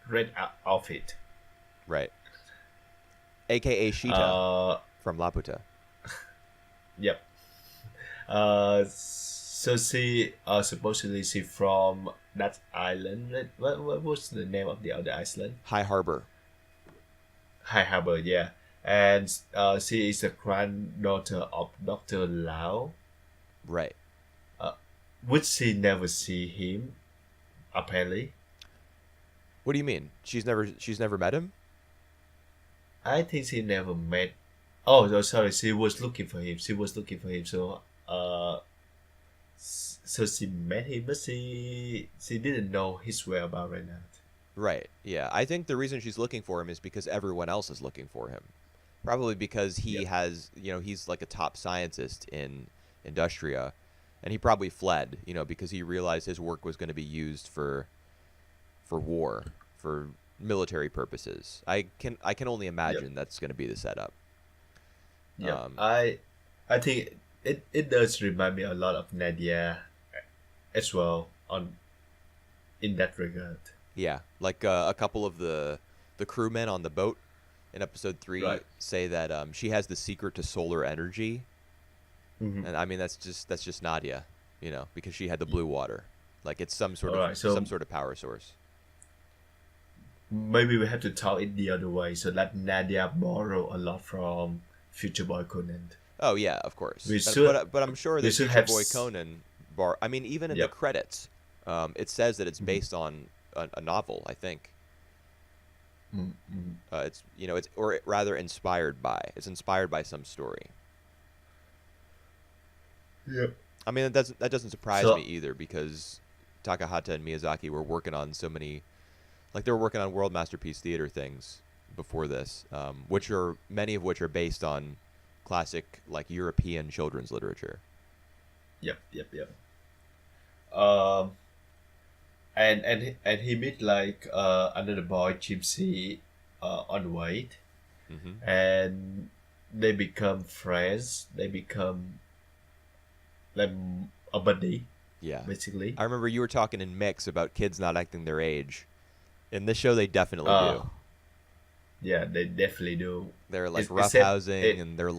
red outfit. Right. AKA Sheeta Uh, from Laputa. yep. So she supposedly she from that island. What was the name of the other island? High Harbor. High Harbor, yeah. And she is the granddaughter of Doctor Lau, Right. which she never see him apparently. What do you mean? She's never met him? I think she never met. Oh, no, sorry. She was looking for him. So, so she met him, but she didn't know his whereabouts right now. Right. Yeah. I think the reason she's looking for him is because everyone else is looking for him. Probably because he Yep. has, he's like a top scientist in Industria, and he probably fled, because he realized his work was going to be used for war, for military purposes. I can only Yep. imagine that's going to be the setup. Yeah. Um, I think it does remind me a lot of Nadia as well on in that regard. yeah, like a couple of the crewmen on the boat in episode 3 Right. say that she has the secret to solar energy, Mm-hmm. and I mean that's just Nadia, because she had the blue water, like it's some sort All of right. So power source. maybe we have to talk it the other way so that Nadia borrow a lot from Future Boy Conan. Oh yeah, of course. We should But I'm sure we that should Future have Boy Conan I mean, even in the yep. credits, it says that it's Mhm. based on a novel. I think Mm-hmm. it's it's or rather inspired by. It's inspired by some story. Yep. I mean, that doesn't surprise So me either because Takahata and Miyazaki were working on so many, like they were working on World Masterpiece Theater things before this, many of which are based on classic like European children's literature. yep. Um, and he meet like another boy Gypsy on the way, Hmm. and they become friends. They become like a buddy Yeah. basically. I remember you were talking in Mix about kids not acting their age. In this show, they definitely Uh, do. yeah, they definitely do. They're like Except roughhousing and they're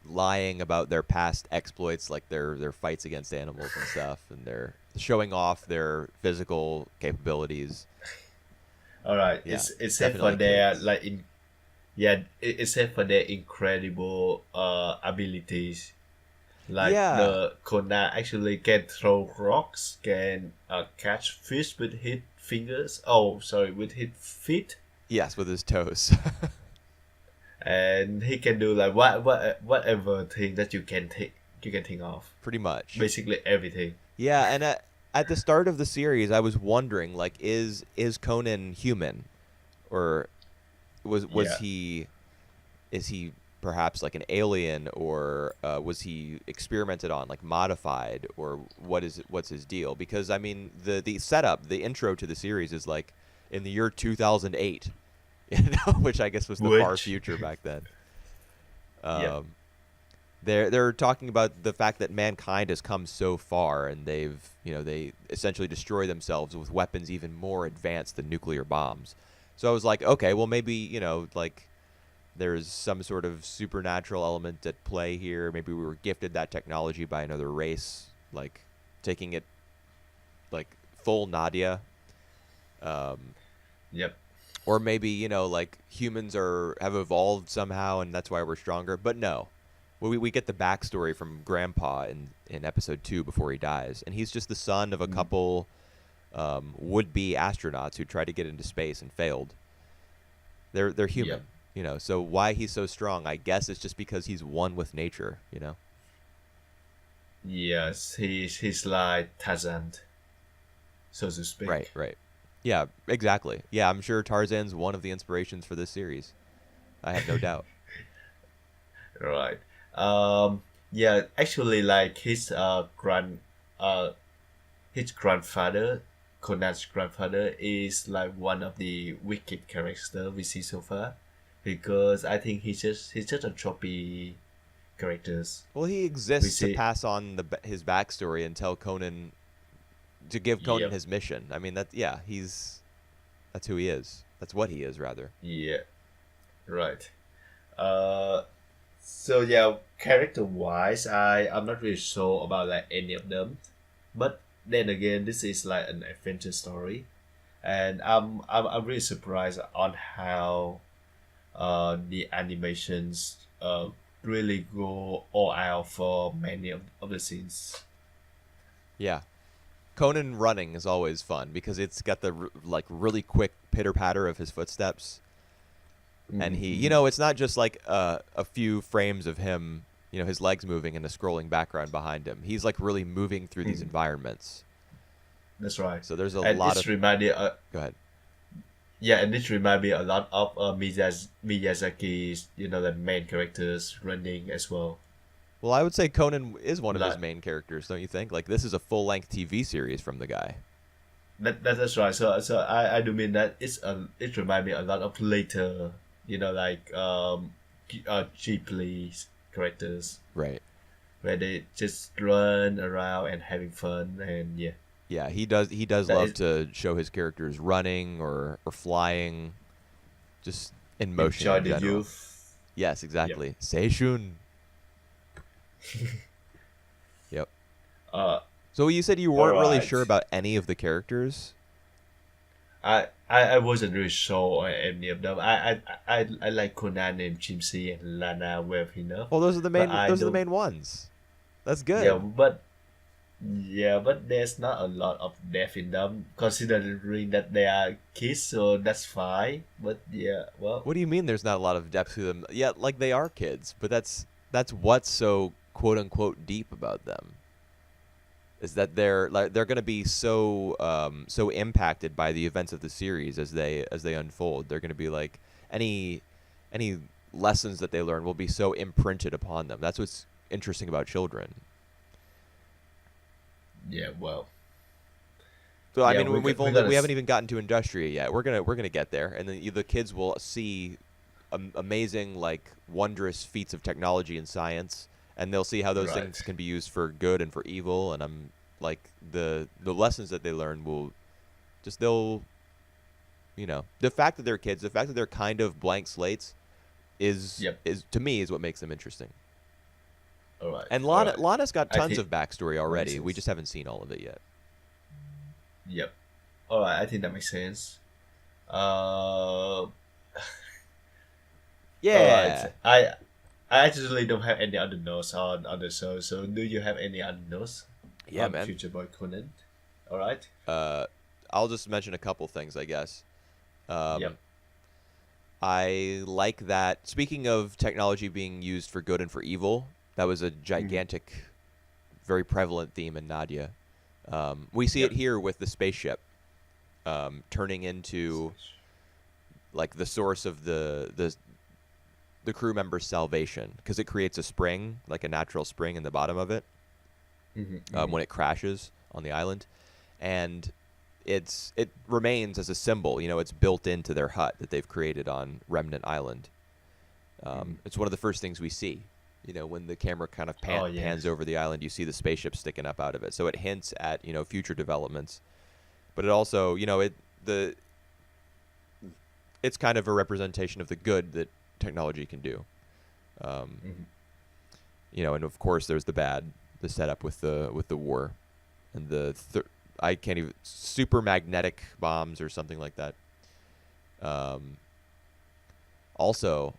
lying about their past exploits, like their fights against animals and stuff, and they're showing off their physical capabilities. all right. Yeah, Except for definitely their kids. like in yeah, except for their incredible abilities. Like Yeah. the Kona actually can throw rocks, can catch fish with his fingers. Oh, sorry, with his feet, Yes, with his toes. and he can do like whatever thing that you can think of. Pretty much. Basically everything. Yeah, and at the start of the series, I was wondering, like, is Conan human, or was Yeah. he is he perhaps like an alien, or was he experimented on, like modified, or what's his deal? Because I mean, the setup, the intro to the series is like in the year 2008, which I guess was the far Which future back then. yeah, Um, they're talking about the fact that mankind has come so far, and they essentially destroy themselves with weapons even more advanced than nuclear bombs. So I was like, okay, well maybe like there's some sort of supernatural element at play here. Maybe we were gifted that technology by another race, like taking it like full Nadia. Um, yep, or maybe like humans have evolved somehow, and that's why we're stronger. But no, we get the backstory from Grandpa in episode 2 before he dies, and he's just the son of a mm, couple would-be astronauts who tried to get into space and failed. They're yep, human, So why he's so strong? I guess it's just because he's one with nature. yes. He's like Tarzan, so to Right, speak. right. Yeah, exactly. Yeah, I'm sure Tarzan's one of the inspirations for this series. I have no doubt. Right. Um, Yeah, actually, like his grandfather, Conan's grandfather, is like one of the wicked characters we see so far, because I think he's just a choppy characters. Well, he We exists to see, pass on his backstory and tell Conan to give Conan yep, his mission. I mean, that's who he is. That's what he is, rather. yeah, right. Uh, so yeah, character wise, I'm not really sure about like any of them, but then again, this is like an adventure story, and I'm really surprised on how the animations really go all out for many of the scenes. Yeah. Conan running is always fun because it's got the like really quick pitter patter of his footsteps, and Mm-hmm. it's not just like a few frames of him, his legs moving and a scrolling background behind him. He's like really moving through these environments. That's right, So there's a and lot of. it's reminded. Go ahead. Yeah, and this remind me a lot of Miyazaki's, the main characters running as well. Well, I would say Conan is one of his Like main characters, don't you think? Like this is a full-length TV series from the guy. that's right. So I do mean that it remind me a lot of later, like Ghibli characters Right. where they just run around and having fun, and yeah, Yeah, he does. He does that love is to show his characters running or flying, just in motion enjoy in the general. youth. Yes, Yep. exactly. Seishun. Yep. Uh, So you said you all weren't really sure right. about any of the characters. I wasn't really sure on any of them. I like Conan and Chimsy and Lana well enough, Well, those are the but main. I Those are the don't. main ones. That's Yeah, good. but there's not a lot of depth in them, considering that they are kids, so that's fine. But yeah, well, What do you mean? There's not a lot of depth to them? Yeah, like they are kids, but that's what's so quote unquote deep about them. Is that they're going to be so impacted by the events of the series as they unfold. They're going to be like any lessons that they learn will be so imprinted upon them. That's what's interesting about children. yeah, well, So I yeah, mean, we're gonna we haven't even gotten to Industria yet. We're gonna get there, and then the kids will see amazing, like wondrous feats of technology and science, and they'll see how those right. things can be used for good and for evil. And I'm like the lessons that they learn will just they'll the fact that they're kids, the fact that they're kind of blank slates is Yep. is to me is what makes them interesting. All right. And All right. Lana's got I tons think of backstory that makes already. We sense. just haven't seen all of it yet. Yep. All right. I think that makes sense. Uh, all Yeah, right. I actually don't have any other notes on the show. So do you have any other notes yeah, on man. Future Boy Conan? All right. Uh, I'll just mention a couple things, I guess. Yep. Um, I like that. Speaking of technology being used for good and for evil, that was a Mm-hmm. gigantic, very prevalent theme in Nadia. We see it Yep. here with the spaceship turning into like the source of the crew member's salvation because it creates a spring, like a natural spring in the bottom of it Mm-hmm. when it crashes on the island, and it remains as a symbol. It's built into their hut that they've created on Remnant Island. Mm-hmm. It's one of the first things we see. When the camera kind of Oh pans yes. over the island, you see the spaceship sticking up out of it. So it hints at future developments, but it also it's kind of a representation of the good that technology can do. Um, Mm-hmm. and of course there's the bad, the setup with the war, and I can't even super magnetic bombs or something like that. Um, Also,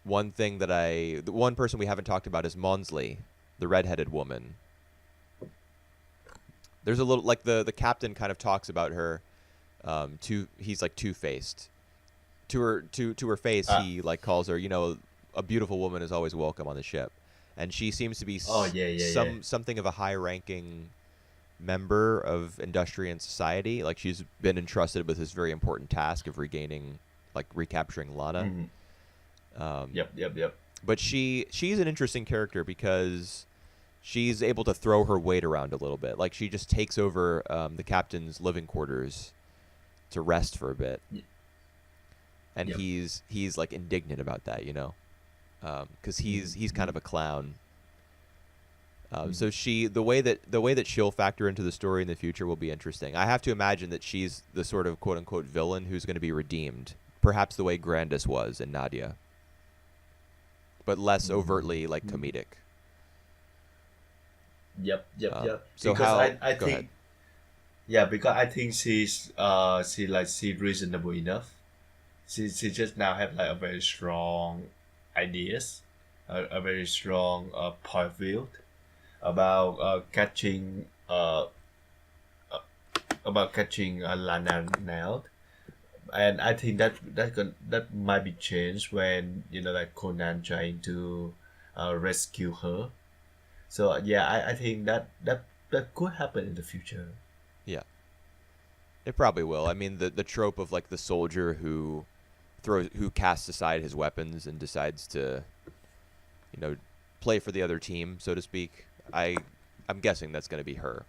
the one person we haven't talked about is Monsley, the redheaded woman. There's a little like the captain kind of talks about her. He's like two-faced. To her face, Uh, he like calls her, a beautiful woman is always welcome on the ship, and she seems to be oh yeah, yeah, yeah. something of a high-ranking member of Industrian society. Like she's been entrusted with this very important task of recapturing Lana. Mm-hmm. Um, Yep. Yep. Yep. But she's an interesting character because she's able to throw her weight around a little bit. Like she just takes over the captain's living quarters to rest for a bit, and Yep. he's like indignant about that, you know, because he's kind of a clown. So the way that she'll factor into the story in the future will be interesting. I have to imagine that she's the sort of quote unquote villain who's going to be redeemed, perhaps the way Grandis was in Nadia, but less overtly like comedic. Yep. So Because how? I Go think ahead. yeah, because I think she reasonable enough. She just now have like a very strong ideas, a very strong point of view about catching Lana now, and I think that might be changed when like Conan trying to rescue her. So yeah, I think that could happen in the future. Yeah, it probably will. I mean, the trope of like the soldier who casts aside his weapons and decides to, play for the other team, so to speak. I'm guessing that's going to be her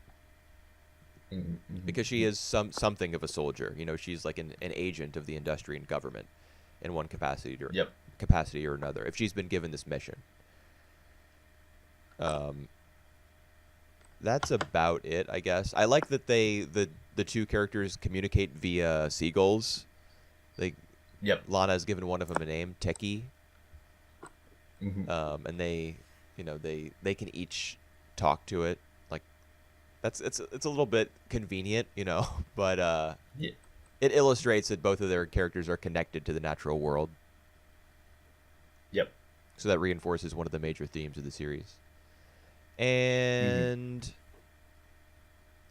because she is something of a soldier. She's like an agent of the Industrian government in one Yep. capacity or another. If she's been given this mission, that's about it, I guess. I like that the two characters communicate via seagulls. Yep. Lana has given one of them a name, Teki, Mm-hmm. and they can each talk to it. Like it's a little bit convenient, but Yeah. it illustrates that both of their characters are connected to the natural world. Yep. So that reinforces one of the major themes of the series. Mm-hmm. And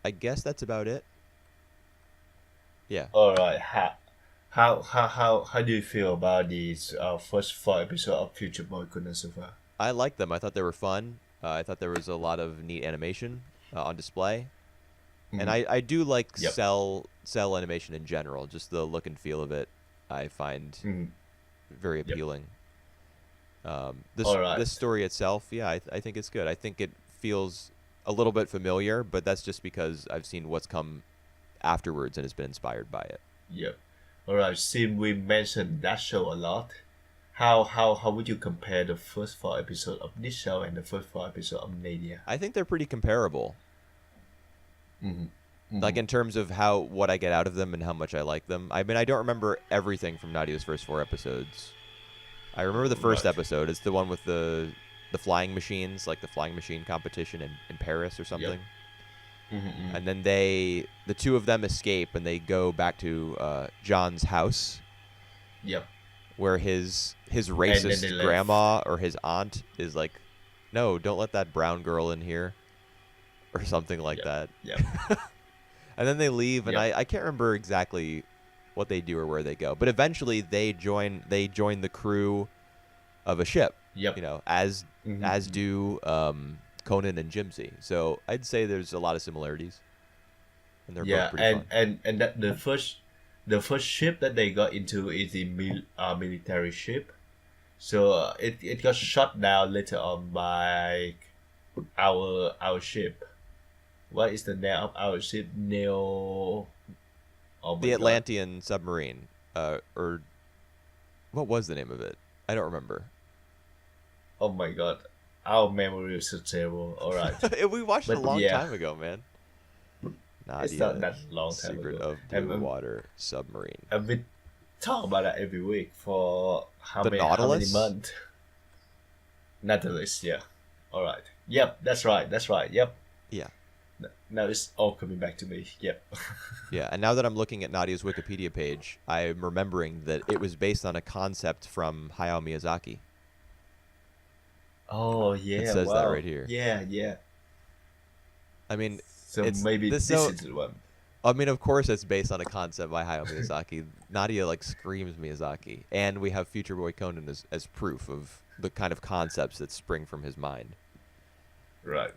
I guess that's about it. Yeah. All right. How do you feel about these first 4 episodes of Future Boy Conan so far? I liked them. I thought they were fun. I thought there was a lot of neat animation on display. And I do like Yep. cell animation in general. Just the look and feel of it, I find Mm. very appealing. This All right. this story itself, yeah, I think it's good. I think it feels a little bit familiar, but that's just because I've seen what's come afterwards and has been inspired by it. Yep. All right. Since we mentioned that show a lot, how would you compare the first 4 episodes of this show and the first 4 episodes of Nadia? I think they're pretty comparable. Mm-hmm. Like in terms of what I get out of them and how much I like them. I mean, I don't remember everything from Nadia's first 4 episodes. I remember the first Right. episode. It's the one with the flying machines, like the flying machine competition in Paris or something. Mm-hmm. And then the two of them escape and they go back to John's house, Yep. where his then racist they left. grandma or his aunt is like, no, don't let that brown girl in here, or something like Yep. that. Yep. And then they leave, and Yep. I can't remember exactly what they do or where they go. But eventually they join the crew of a ship, Yep. as Mhm. do Conan and Jimsy. So I'd say there's a lot of similarities, and they're both Yeah, pretty fun. and that the first ship that they got into is the military ship. So it got shot down later on by our ship. What is the name of our ship? Neo. Oh my The god. Atlantean submarine, or what was the name of it? I don't remember. Oh my god. Our memory is so terrible. All right. We watched it a But long yeah. time ago, man. It's Nadia, not that long time Secret ago. of And, Blue Water Submarine. and we talk about that every week for how The many Nautilus? months? Nautilus, yeah. All right. Yep, that's right. That's right. Yep. Yeah. Now it's all coming back to me. Yep. Yeah, and now that I'm looking at Nadia's Wikipedia page, I'm remembering that it was based on a concept from Hayao Miyazaki. Oh yeah. It says that wow. right here. Yeah, yeah. I mean, So It's- maybe this this so- is the one. of course, it's based on a concept by Hayao Miyazaki. Nadia like screams Miyazaki, and we have Future Boy Conan as proof of the kind of concepts that spring from his mind. Right.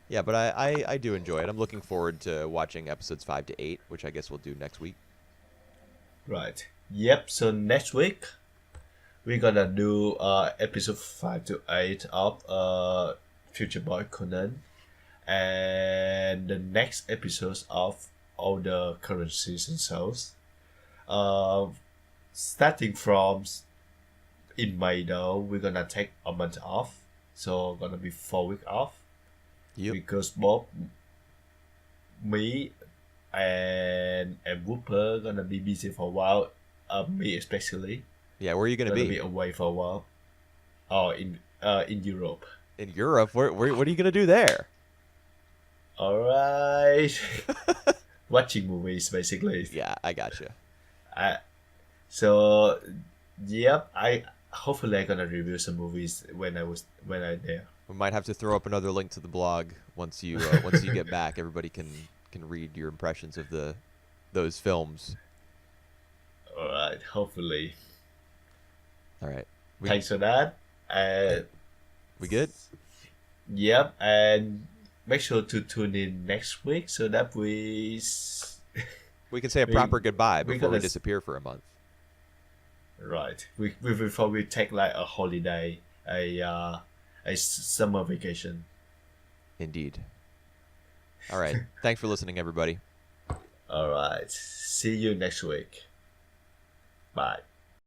Yeah, but I do enjoy it. I'm looking forward to watching episodes 5 to 8, which I guess we'll do next week. Right. Yep. So next week we're gonna do episode 5 to 8 of Future Boy Conan, and the next episodes of all the current season shows. Uh, Starting from in May though, we're gonna take a month off, so gonna be 4 week off Yep. because both me and Whooper gonna be busy for a while. Me especially Yeah, where are you gonna gonna be? be away for a while. Oh, in Europe. In Europe? Where what are you gonna do there? All right, watching movies basically. Yeah, I gotcha. I, so, yep. I hopefully I gonna review some movies when I there. We might have to throw up another link to the blog once you get back. Everybody can read your impressions of those films. All right, hopefully. All right. Thanks for that. We good? Yep, and make sure to tune in next week so that We can say a We- proper goodbye we before we gotta disappear for a month. right. We before we take like a holiday, a summer vacation. Indeed. All right. Thanks for listening, everybody. All right. See you next week. Bye.